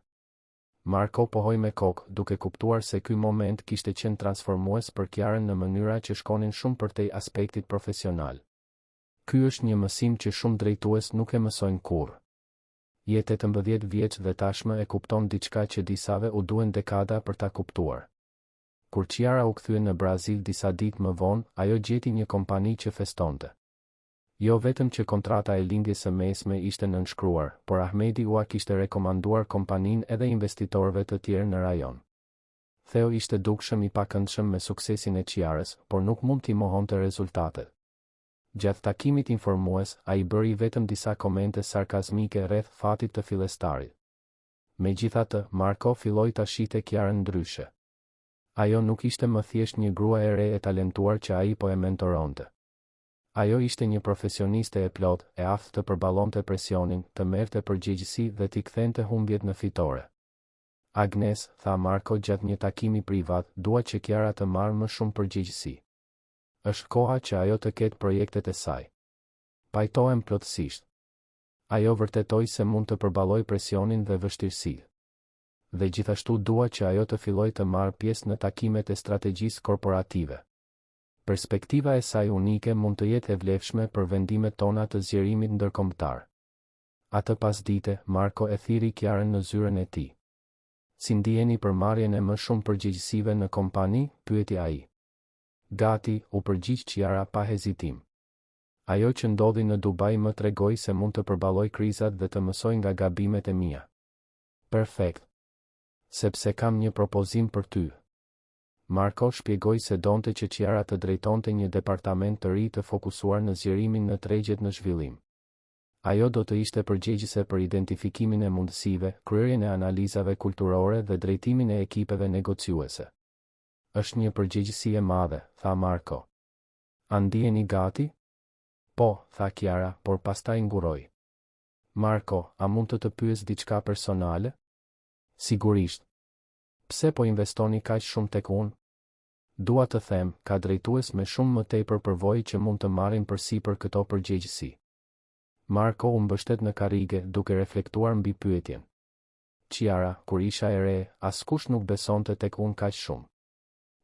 Marko pohoi me kokë, duke kuptuar se ky moment kishte qenë transformues për Kiarën në mënyra që shkonin shumë përtej aspektit profesional. Ky është një mësim që shumë drejtues nuk e mësojnë kurrë. Je 18 vjeç dhe tashmë e kupton diçka që disave u duhen dekada për ta kuptuar. Kur Kiara u kthye në Brazil disa ditë më vonë, ajo gjeti një kompani që festonte. Jo vetëm që kontrata e lindjes së mesme ishte nënshkruar, por Ahmedi ua kishte rekomanduar kompaninë edhe investitorëve të tjerë në rajon. Theo ishte dukshëm i pakëndshëm me suksesin e Kiarës, por nuk mund t'i mohonte rezultatet. Gjatë takimit informues, ai bëri vetëm disa komente sarkazmike rreth fatit të fillestarit. Megjithatë, Marko filloi ta shihte Kiarën ndryshe. Ajo nuk ishte më thjesht një grua e re e talentuar që ai po e mentoronte. Ajo ishte një profesioniste e plot, e aftë të përballonte presionin, të merrte përgjegjësi dhe t'i kthente humbjet në fitore. Agnes, tha Marko gjatë një takimi privat, dua që Kiara të marrë më shumë përgjegjësi. Është koha që ajo të ketë projektet e saj. Pajtohem plotësisht. Ajo vërtetoi se mund të përballoj presionin dhe vështirësitë. Dhe gjithashtu dua që ajo të filloj të marrë pjesë në takimet e strategjisë korporative. Perspektiva e saj unike mund të jetë e vlefshme për vendimet tona të zgjerimit ndërkombëtar. Atë pasdite, Marko e thiri Kiarën në zyrën e tij. Si ndiheni për marrjen e më shumë përgjegjësive në kompani? Pyeti ai. Gati, u përgjigj Kiara pa hezitim. Ajo që ndodhi në Dubai më tregoi se mund të përballoj krizat dhe të mësoj nga gabimet e mia. Perfekt. Sepse kam një propozim për ty. Marko shpjegoi se donte që Kiara të drejtonte një departament të ri të fokusuar në zgjerimin në tregjet në zhvillim. Ajo do të ishte përgjegjëse për identifikimin e mundësive, kryerjen e analizave kulturore dhe drejtimin e ekipeve negociuese. Është një përgjegjësi e madhe, tha Marko. A ndiheni gati? Po, tha Kiara, por pastaj nguroi. Marko, a mund të pyes diçka personale? Sigurisht. Pse po investoni kaq shumë tek unë? Dua të them, ka drejtues me shumë më tepër përvojë që mund të marrin përsipër këto përgjegjësi. Marko u mbështet në karrige duke reflektuar mbi pyetjen. Kiara, kur isha e re, askush nuk besonte tek unë kaq shumë.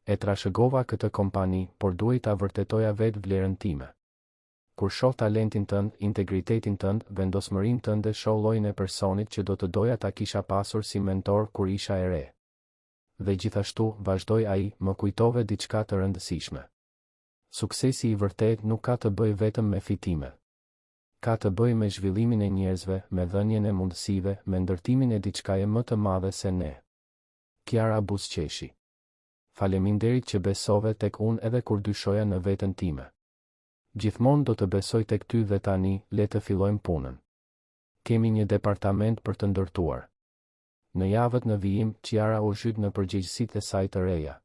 E trashëgova këtë kompani, por duhej ta vërtetoja vetë vlerën time. Kur shoh talentin tënd, integritetin tënd, vendosmërinë tënde, shoh llojin e personit që do të doja ta kisha pasur si mentor kur isha e re. Dhe gjithashtu, vazhdoi ai, më kujtove diçka të rëndësishme. Suksesi i vërtet nuk ka të bëjë vetëm me fitime. Ka të bëjë me zhvillimin e njerëzve, me dhënien e mundësive, me ndërtimin e diçkaje më të madhe se ne. Kiara buzëqeshi. Faleminderit që besove tek unë edhe kur dyshoja në veten time. Gjithmonë do të besoj tek ty dhe tani, le të fillojmë punën. Kemi një departament për të ndërtuar. Në javët në vijim, Kiara u zhyt në përgjegjësitë e saj të reja.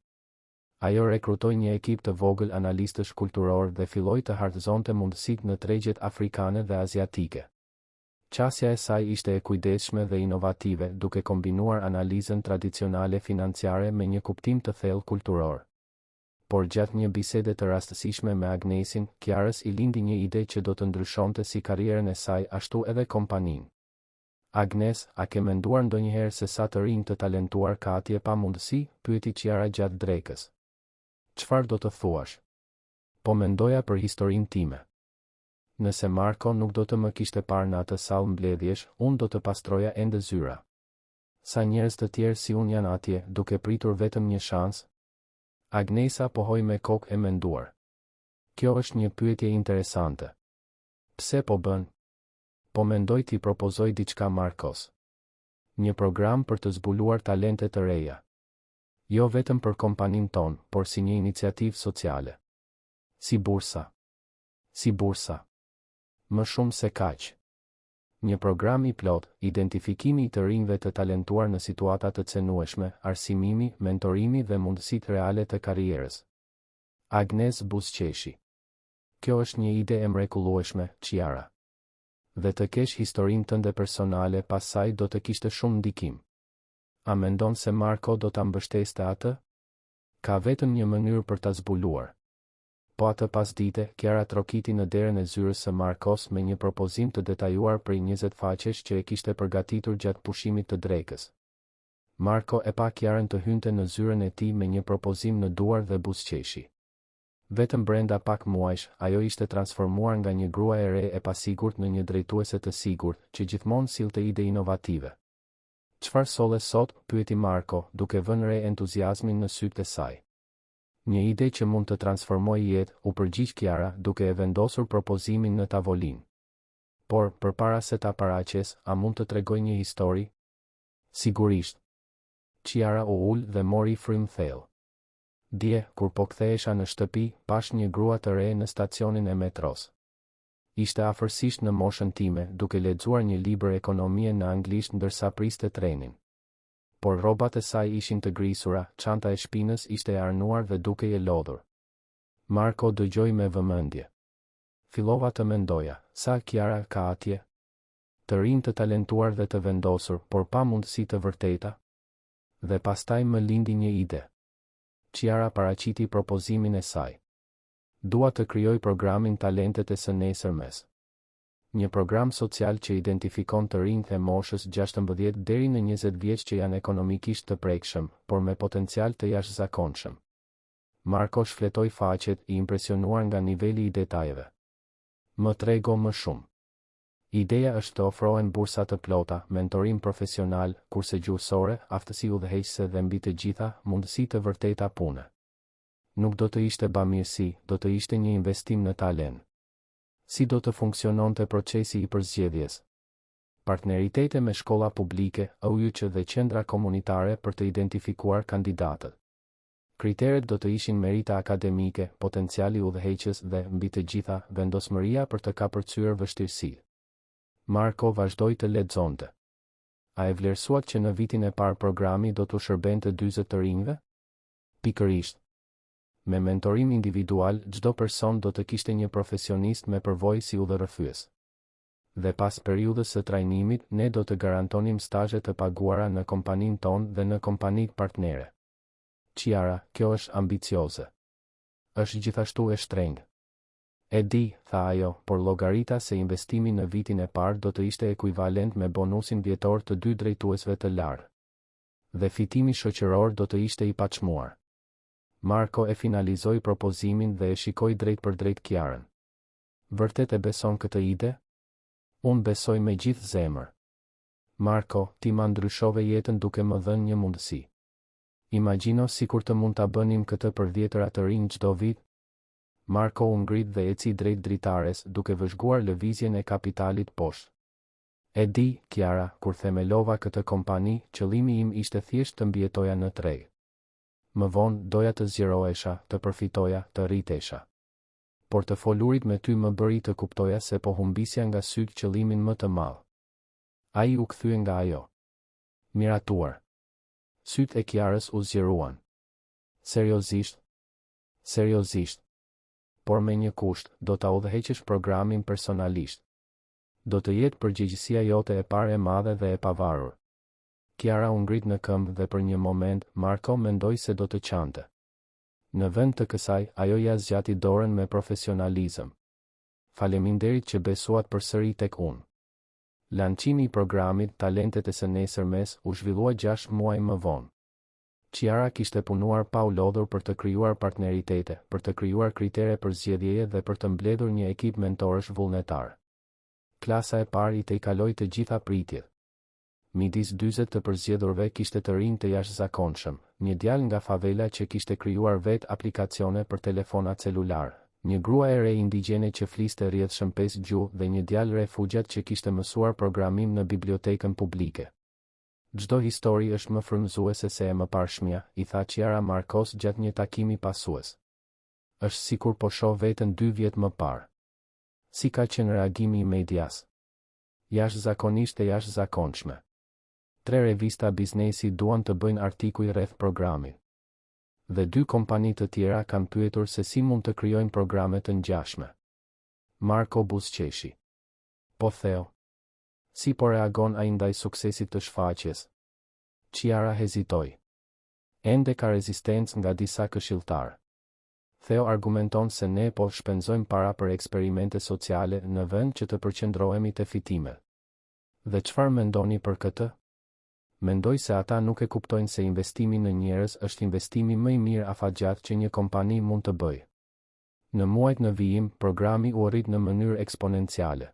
Ajo rekrutoi një ekip të vogël analistësh kulturor dhe filloi të hartëzonte mundësitë në tregjet afrikane dhe aziatike. Qasja e saj ishte e kujdesshme dhe inovative, duke kombinuar analizën tradicionale financiare me një kuptim të thellë kulturor. Por gjatë një bisede të rastësishme me Agnesin, Kiarës i lindi një ide që do të ndryshonte si karrierën e saj ashtu edhe kompaninë. Agnes, a ke menduar ndonjëherë se sa të rinj të talentuar ka atje pa mundësi? Pyeti Kiara gjatë drekës. Çfarë do të thuash? Po mendoja për historinë time. Nëse Marko nuk do të më kishte parë në atë sallë mbledhjesh, unë do të pastroja ende zyra. Sa njerëz të tjerë si unë janë atje, duke pritur vetëm një shans? Agnesa pohoi me kokë e menduar. Kjo është një pyetje interesante. Pse po bën? Po mendoj t'i propozoj diçka Markos. Një program për të zbuluar talente të reja. Jo vetëm për kompaninë tonë, por si një iniciativë sociale. Si bursa. Si bursa. Më shumë se kaq. Një program i plot, identifikimi i të rinjve të talentuar në situata të cenueshme, arsimimi, mentorimi dhe mundësitë reale të karrierës. Agnes buzëqeshi. Kjo është një ide e mrekullueshme, Kiara. Dhe të kesh historinë tënde personale pas saj do të kishte shumë ndikim. A mendon se Marko do ta mbështeste atë? Ka vetëm një mënyrë për ta zbuluar. Po atë pasdite, Kiara trokiti në derën e zyrës së Markos me një propozim të detajuar prej 20 faqesh që e kishte përgatitur gjatë pushimit të drekës. Marko e pa Kiarën të hynte në zyrën e tij me një propozim në duar dhe buzëqeshi. Vetëm brenda pak muajsh, ajo ishte transformuar nga një grua e re e pasigurt në një drejtuese të sigurt, që gjithmonë sillte ide inovative. Çfarë solle sot? Pyeti Marko, duke vënë re entuziazmin në sytë e saj. Një ide që mund të transformojë jetë, u përgjigj Kiara, duke e vendosur propozimin në tavolinë. Por, përpara se ta paraqes, a mund të tregoj një histori? Sigurisht. Kiara u ul dhe mori frym thellë. Dje, kur po kthehesha në shtëpi, pash një grua të re në stacionin e metros. Ishte afërsisht në moshën time, duke lexuar një libër ekonomie në anglisht ndërsa priste trenin. Por rrobat e saj ishin të grisura, çanta e shpinës ishte e arnuar dhe dukej e lodhur. Marko dëgjoi me vëmendje. Fillova të mendoja, sa Kiara ka atje? Të rinj të talentuar dhe të vendosur, por pa mundësi të vërteta? Dhe pastaj më lindi një ide. Kiara paraqiti propozimin e saj. Dua të krijoj programin Talentet e së nesërmes. një program social që identifikon të rinjtë e moshës 16 deri në 20 vjeç që janë ekonomikisht të prekshëm, por me potencial të jashtëzakonshëm. Marko shfletoi faqet i impresionuar nga niveli i detajeve. Më trego më shumë. Ideja është të ofrohen bursa të plota, mentorim profesional, kurse gjuhësore, aftësi udhëheqëse dhe mbi të gjitha, mundësi të vërteta pune. Nuk do të ishte bamirësi, do të ishte një investim në talent. Si do të funksiononte procesi i përzgjedhjes? Partneritete me shkolla publike, UJC dhe qendra komunitare për të identifikuar kandidatët. Kriteret do të ishin merita akademike, potenciali udhëheqës dhe, mbi të gjitha, vendosmëria për të kapërcyer vështirësi. Marko vazhdoi të lexonte. A e vlerësuat që në vitin e parë programi do të shërbente 40 të rinjve? Pikërisht. Me mentorim individual, çdo person do të kishte një profesionist me përvojë si udhërrëfyes. Dhe pas periudhës së trajnimit, ne do të garantonim stazhe të paguara në kompaninë tonë dhe në kompanitë partnere. Chiara, kjo është ambicioze. Është gjithashtu e shtrenjtë. E di, tha ajo, por llogarita se investimi në vitin e parë do të ishte ekuivalent me bonusin vjetor të 2 drejtuesve të larë. Dhe fitimi shoqëror do të ishte i paçmuar. Marko e finalizoi propozimin dhe e shikoi drejt për drejt Kiarën. Vërtet e beson këtë ide? Unë besoj me gjithë zemër. Marko, ti ma ndryshove jetën duke më dhënë një mundësi. Imagjino sikur të mund ta bënim këtë për 10 të rinj çdo vit. Marko u ngrit dhe eci drejt dritares duke vëzhguar lëvizjen e kapitalit poshtë. E di, Kiara, kur themelova këtë kompani, qëllimi im ishte thjesht të mbjetoja në treg. Më vonë doja të zgjerohesha, të përfitoja, të rritesha. Por të folurit me ty më bëri të kuptoja se po humbisja nga syt qëllimin më të madh. Ai u kthye nga ajo. Miratuar. Syt e Kiarës u zgjeruan. Seriozisht? Seriozisht. Por me një kusht, do ta udhëheqësh programin personalisht. Do të jetë përgjegjësia jote e parë e madhe dhe e pavarur. Kiara u ngrit në këmbë dhe për një moment, Marko mendoi se do të qante. Në vend të kësaj, ajo ja zgjati dorën me profesionalizëm. Faleminderit që besuat përsëri tek unë. Lançimi i programit Talentet e së nesërmes u zhvillua 6 muaj më vonë. Chiara kishte punuar pa u lodhur për të krijuar partneritete, për të krijuar kritere për zgjedhjeje dhe për të mbledhur një ekip mentorësh vullnetar. Klasa e parë i kaloi të gjitha pritjet. Midis 40 të përzgjedhurve kishte të rinj të jashtëzakonshëm, një djalë nga favela që kishte krijuar vetë aplikacione për telefona celular, një grua e re indigjene që fliste rrjedhshëm 5 gjuhë dhe një djalë refugjat që kishte mësuar programim në bibliotekën publike. Çdo histori është më frymëzuese se e mëparshmja, i tha Chiara Markos gjatë një takimi pasues. Është sikur po shoh veten 2 vjet më parë. Si ka qenë reagimi i medias? Jashtëzakonisht e jashtëzakonshme. 3 revista biznesi duan të bëjnë artikuj rreth programit. Dhe 2 kompani të tjera kanë pyetur se si mund të krijojnë programe të ngjashme. Marko buzëqeshi. Po Theo. Si po reagon ai ndaj suksesit të shfaqjes? Chiara hezitoi. Ende ka rezistencë nga disa këshilltarë. Theo argumenton se ne po shpenzojmë para për eksperimente sociale në vend që të përqendrohemi te fitimet. Dhe çfarë mendoni për këtë? Mendoj se ata nuk e kuptojnë se investimi në njerëz është investimi më i mirë afatgjatë që një kompani mund të bëjë. Në muajt në vijim, programi u arrit në mënyrë eksponenciale.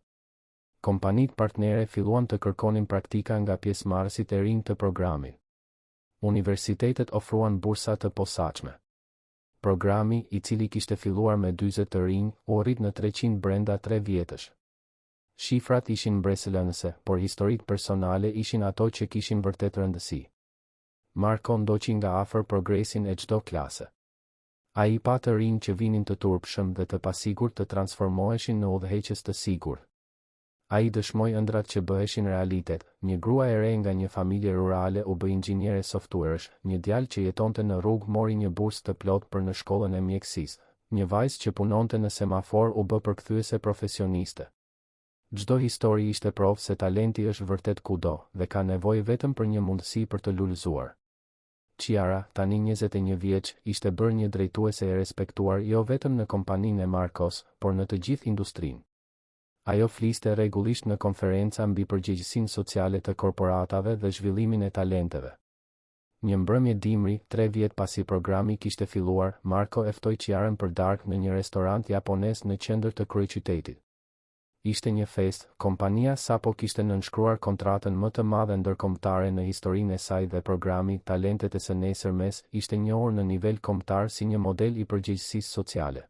Kompanitë partnere filluan të kërkonin praktika nga pjesëmarrësit e rinj të programit. Universitetet ofruan bursa të posaçme. Programi, i cili kishte filluar me 40 të rinj, u arrit në 300 brenda 3 vjetësh. Shifrat ishin mbresëlënëse, por historitë personale ishin ato që kishin vërtet rëndësi. Marko ndoqi nga afër progresin e çdo klase. Ai pa të rinj që vinin të turpshëm dhe të pasigurt të transformoheshin në udhëheqës të sigurt. Ai dëshmoi ëndrat që bëheshin realitet. Një grua e re nga një familje rurale u bë inxhiniere softwaresh, një djalë që jetonte në rrugë mori një bursë të plotë për në shkollën e mjekësisë. Një vajzë që punonte në semafor u bë përkthyese profesioniste. Çdo histori ishte provë se talenti është vërtet kudo dhe ka nevojë vetëm për një mundësi për të lullëzuar. Chiara, tani 21 vjeç, ishte bërë një drejtuese e respektuar jo vetëm në kompaninë e Markos, por në të gjithë industrinë. Ajo fliste rregullisht në konferenca mbi përgjegjësinë sociale të korporatave dhe zhvillimin e talenteve. Një mbrëmje dimri, 3 vjet pasi programi kishte filluar, Marko e ftoi Ciarën për darkë në një restorant japonez në qendër të kryeqytetit. Ishte një festë, kompania sapo kishte nënshkruar kontratën më të madhe ndërkombëtare në historinë e saj dhe programi Talentet e së nesërmes ishte njohur në nivel kombëtar si një model i përgjegjësisë sociale.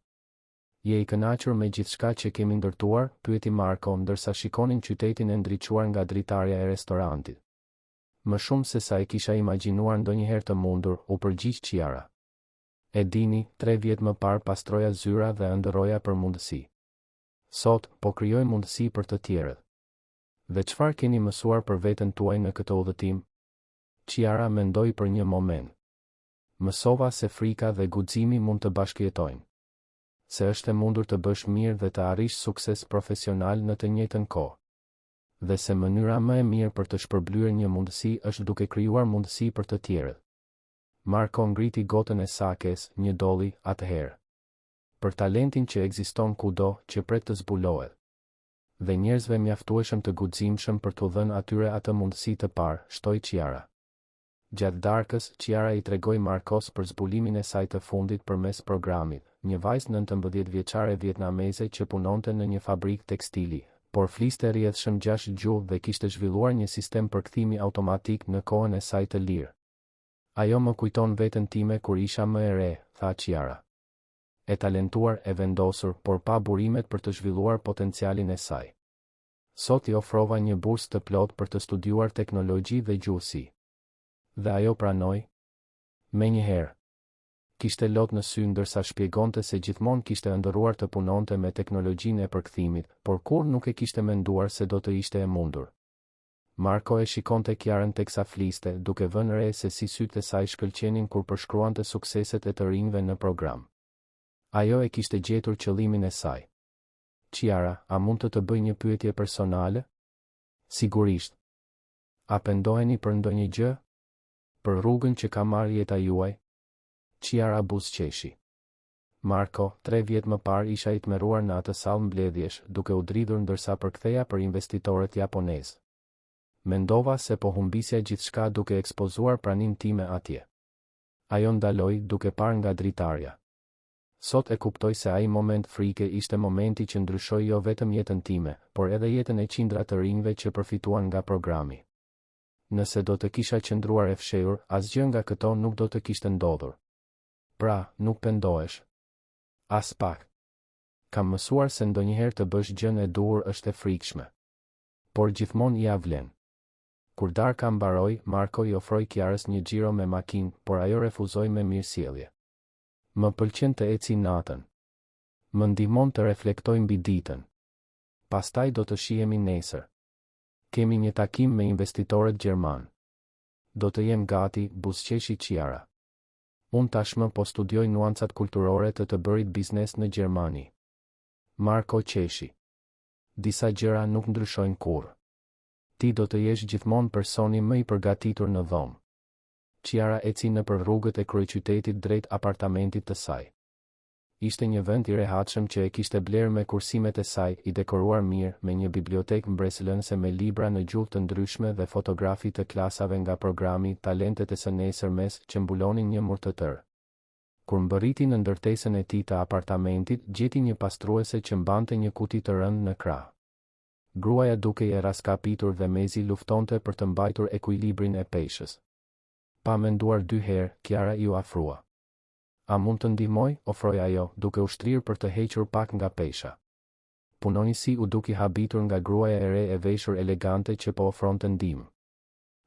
Je i kënaqur me gjithçka që kemi ndërtuar? Pyeti Marko ndërsa shikonin qytetin e ndriçuar nga dritarja e restorantit. Më shumë se sa e kisha imagjinuar ndonjëherë të mundur, u përgjigj Ciara. E dini, 3 vjet më parë pastroja zyra dhe ëndërroja për mundësi. Sot, po krijoj mundësi për të tjerët. Dhe çfarë keni mësuar për veten tuaj në këtë udhëtim? Ciara mendoi për një moment. Mësova se frika dhe guximi mund të bashkëjetojnë. Se është e mundur të bësh mirë dhe të arrish sukses profesional në të njëjtën kohë. Dhe se mënyra më e mirë për të shpërblyer një mundësi është duke krijuar mundësi për të tjerët. Marko ngriti gotën e sakes, $1 atëherë. Për talentin që ekziston kudo, që pret të zbulohet. Dhe njerëzve mjaftueshëm të guximshëm për t'u dhënë atyre atë mundësi të parë, shtoi Ciara. Gjatë darkës, Ciara i tregoi Markos për zbulimin e saj të fundit përmes programit, një vajzë 19 vjeçare vietnameze që punonte në një fabrikë tekstili, por fliste rrjedhshëm 6 gjuhë dhe kishte zhvilluar një sistem përkthimi automatik në kohën e saj të lirë. Ajo më kujton veten time kur isha më e re, tha Ciara. E talentuar, e vendosur, por pa burimet për të zhvilluar potencialin e saj. Sot i ofrova një bursë të plot për të studiuar teknologji dhe gjuhësi. Dhe ajo pranoi? Menjëherë. Kishte lot në sy ndërsa shpjegonte se gjithmonë kishte ëndërruar të punonte me teknologjinë e përkthimit, por kur nuk e kishte menduar se do të ishte e mundur. Marko e shikonte Ciarën teksa fliste, duke vënë re se si sytë e saj shkëlqenin kur përshkruante sukseset e të rinjve në program. Ajo e kishte gjetur qëllimin e saj. Ciara, a mund të bëj një pyetje personale? Sigurisht. A pendoheni për ndonjë gjë? Për rrugën që ka marrë jeta juaj? Ciara buzëqeshi. Marko, 3 vjet më parë isha i tmerruar në atë sallë mbledhjesh, duke u dridhur ndërsa përktheja për investitorët japonezë. Mendova se po humbisja gjithçka duke ekspozuar praninë time atje. Ajo ndaloi duke parë nga dritarja. Sot e kuptoj se ai moment frike ishte momenti që ndryshoi jo vetëm jetën time, por edhe jetën e qindra të rinjve që përfituan nga programi. Nëse do të kisha qëndruar e fshehur, asgjë nga këto nuk do të kishte ndodhur. Pra, nuk pendohesh. As pak. Kam mësuar se ndonjëherë të bësh gjën e duhur është e frikshme. Por gjithmonë ia vlen. Kur darka mbaroi, Marko i ofroi Ciarës një xhiro me makinë, por ajo refuzoi me mirësjellje. Më pëlqen të eci natën. Më ndihmon të reflektoj mbi ditën. Pastaj do të shihemi nesër. Kemi një takim me investitorët gjerman. Do të jem gati, buzëqeshi Ciara. Unë tashmë po studioj nuancat kulturore të bërit biznes në Gjermani. Marko qeshi. Disa gjëra nuk ndryshojnë kurrë. Ti do të jesh gjithmonë personi më i përgatitur në dhomë. Ciara eci nëpër rrugët e kryeqytetit drejt apartamentit të saj. Ishte një vend i rehatshëm që e kishte blerë me kursimet e saj, i dekoruar mirë, me një bibliotekë mbresëlënse me libra në gjuhë të ndryshme dhe fotografi të klasave nga programi Talentet e së nesërmes që mbulonin një mur të tërë. Kur mbërriti në ndërtesën e tij të apartamentit, gjeti një pastruese që mbante një kuti të rënë në krah. Gruaja dukej e raskapitur dhe mezi luftonte për të mbajtur ekuilibrin e peshës. Pa menduar 2 herë, Ciara iu afrua. A mund të ndihmoj, ofroi ajo, duke u shtrirë për të hequr pak nga pesha. Punonjësi u duki habitur nga gruaja e re e veshur elegante që po ofronte ndihmë.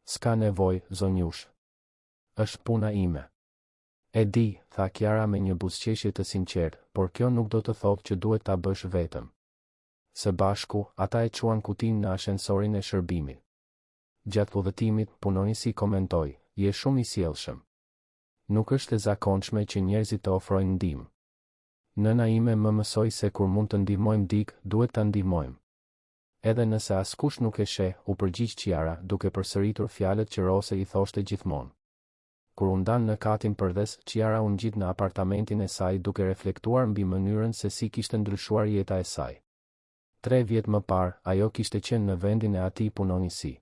S'ka nevojë, zonjush. Është puna ime. E di, tha Ciara me një buzëqeshje të sinqertë, por kjo nuk do të thotë që duhet ta bësh vetëm. Së bashku, ata e quan kutinë në ashensorin e shërbimit. Gjatë udhëtimit, punonjësi komentoi, je shumë i sjellshëm. Nuk është e zakonshme që njerëzit të ofrojnë ndihmë. Nëna ime më mësoi se kur mund të ndihmojmë dikë, duhet ta ndihmojmë. Edhe nëse askush nuk e sheh, u përgjigj Ciara, duke përsëritur fjalët që Rose i thoshte gjithmonë. Kur u ndan në katin përdes, Ciara u ngjit në apartamentin e saj duke reflektuar mbi mënyrën se si kishte ndryshuar jeta e saj. 3 vjet më parë, ajo kishte qenë në vendin e atij punonisi.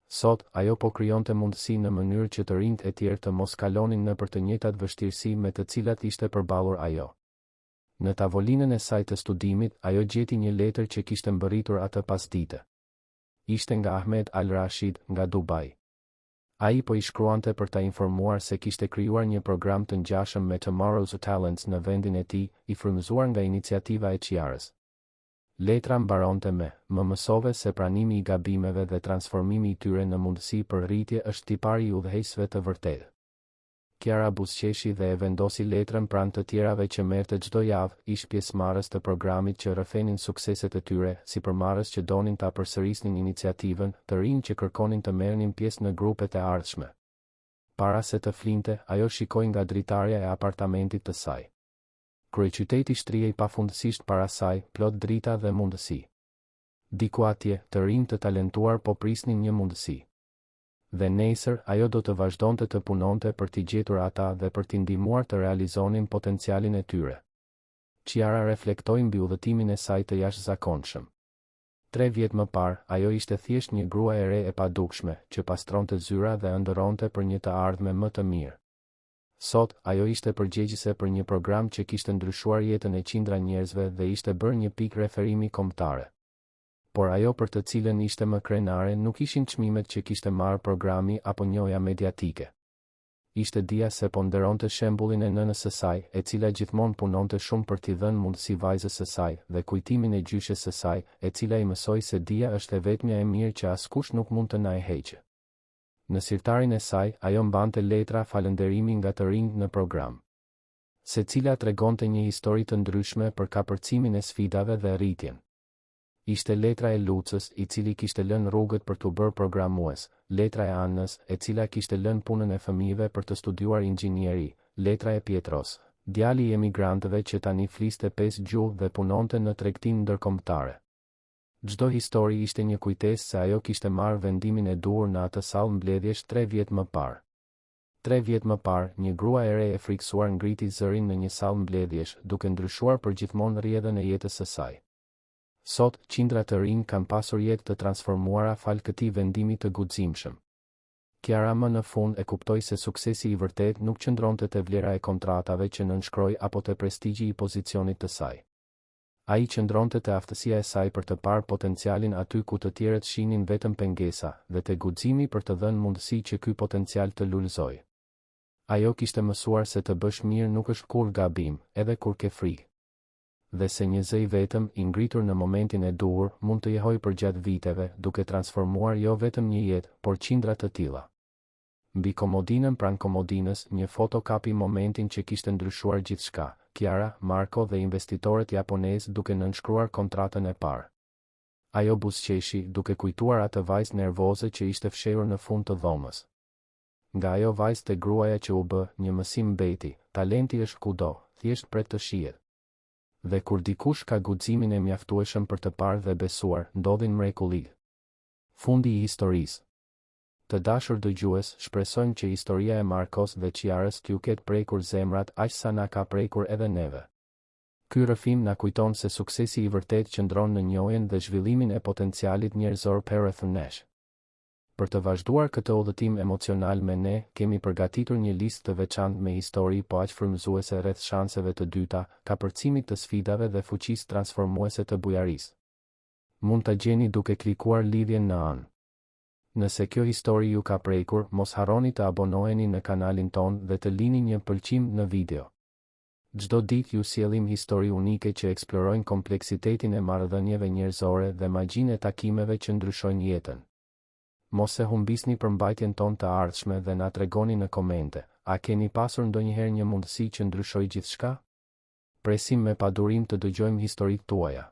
Sot, ajo po krijonte mundësi në mënyrë që të rinjt e tjerë të mos kalonin nëpër të njëjtat vështirësi me të cilat ishte përballur ajo. Në tavolinën e saj të studimit, ajo gjeti një letër që kishte mbërritur atë pasdite. Ishte nga Ahmed Al-Rashid, nga Dubai. Ai po I shkruante për ta informuar se kishte krijuar një program të ngjashëm me Tomorrow's Talents në vendin e tij, I frymëzuar nga iniciativa e Qiarës. Letra mbaronte me: "Më mësove se pranimi I gabimeve dhe transformimi I tyre në mundësi për rritje është tipari I udhëheqësve të vërtetë." Kiara buzëqeshi dhe e vendosi letrën pranë të tjerave që merrte çdo javë, ish pjesëmarrës të programit që rrëfenin sukseset e tyre, si përmarrës që donin ta përsërisnin iniciativën, të rinj që kërkonin të merrnin pjesë në grupet e ardhshme. Para se të flinte, ajo shikoi nga dritarja e apartamentit të saj. Kryeqyteti shtrihej pafundësisht para saj, plot drita dhe mundësi. Diku atje, të rinj të talentuar po prisnin një mundësi. Dhe nesër, ajo do të vazhdonte të punonte për t'i gjetur ata dhe për t'i ndihmuar të realizonin potencialin e tyre. Qiara reflektoi mbi udhëtimin e saj të jashtëzakonshëm. 3 vjet më parë, ajo ishte thjesht një grua e re e padukshme, që pastronte zyra dhe ëndërronte për një të ardhme më të mirë. Sot, ajo ishte përgjegjëse për një program që kishte ndryshuar jetën e qindra njerëzve dhe ishte bërë një pikë referimi kombëtare. Por ajo për të cilën ishte më krenare nuk ishin çmimet që kishte marrë programi apo njohja mediatike. Ishte dia se po nderonte shembullin e nënës së saj, e cila gjithmonë punonte shumë për t'i dhënë mundësi vajzës së saj, dhe kujtimin e gjyshes së saj, e cila I mësoi se dia është e vetmja e mirë që askush nuk mund të na e heqë. Në sirtarin e saj, ajo mbante letra falënderimi nga të rinjt në program. Secila tregonte një histori të ndryshme për kapërcimin e sfidave dhe rritjen. Ishte letra e Lucës, I cili kishte lënë rrugët për t'u bërë programues, letra e Anës, e cila kishte lënë punën e fëmijëve për të studiuar inxhinieri, letra e Pietros, djali I emigrantëve që tani fliste 5 gjuhë dhe punonte në tregtinë ndërkombëtare. Çdo histori ishte një kujtesë se ajo kishte marrë vendimin e duhur në atë sallë mbledhjesh 3 vjet më parë. 3 vjet më parë, një grua e re e friksuar ngriti zërin në një sallë mbledhjesh, duke ndryshuar përgjithmonë rrjedhën e jetës së saj. Sot, qindra të rinj kanë pasur jetë të transformuara fal këtij vendimi të guximshëm. Kiara më në fund e kuptoi se suksesi I vërtet nuk qëndronte te vlera e kontratave që nënshkroi apo te prestigji I pozicionit të saj. Ai qëndronte te aftësia e saj për të parë potencialin aty ku të tjerët shihnin vetëm pengesa, dhe te guximi për të dhënë mundësi që ky potencial të lulëzojë. Ajo kishte mësuar se të bësh mirë nuk është kur gabim, edhe kur ke frikë. Dhe se një zë I vetëm, I ngritur në momentin e duhur, mund të jehojë përgjatë viteve, duke transformuar jo vetëm një jetë, por qindra të tilla. Mbi komodinën pranë komodinës, një foto kapi momentin që kishte ndryshuar gjithçka. Kiara, Marko dhe investitorët japonezë duke nënshkruar kontratën e parë. Ajo buzëqeshi, duke kujtuar atë vajzë nervoze që ishte fshehur në fund të dhomës. Nga ajo vajzë te gruaja që u bë, një mësim mbeti, talenti është kudo, thjesht pret të shihet. Dhe kur dikush ka guximin e mjaftueshëm për të parë dhe besuar, ndodhin mrekulli. Fundi I historisë. Të dashur dëgjues, shpresojmë që historia e Markos dhe Qiarës t'ju ketë prekur zemrat aq sa na ka prekur edhe neve. Ky rrëfim na kujton se suksesi I vërtet qëndron në njohjen dhe zhvillimin e potencialit njerëzor rreth nesh. Për të vazhduar këtë udhëtim emocional me ne, kemi përgatitur një listë të veçantë me histori po aq frymëzuese rreth shanseve të dyta, kapërcimit të sfidave dhe fuqisë transformuese të bujarisë. Mund ta gjeni duke klikuar lidhjen në anë. Nëse kjo histori ju ka prekur, mos harroni të abonoheni në kanalin ton dhe të lini një pëlqim në video. Çdo ditë ju sjellim histori unike që eksplorojnë kompleksitetin e marrëdhënieve njerëzore dhe magjinë e takimeve që ndryshojnë jetën. Mos e humbisni përmbajtjen tonë të ardhshme dhe na tregoni në komente, a keni pasur ndonjëherë një mundësi që ndryshoi gjithçka? Presim me padurim të dëgjojmë historitë tuaja.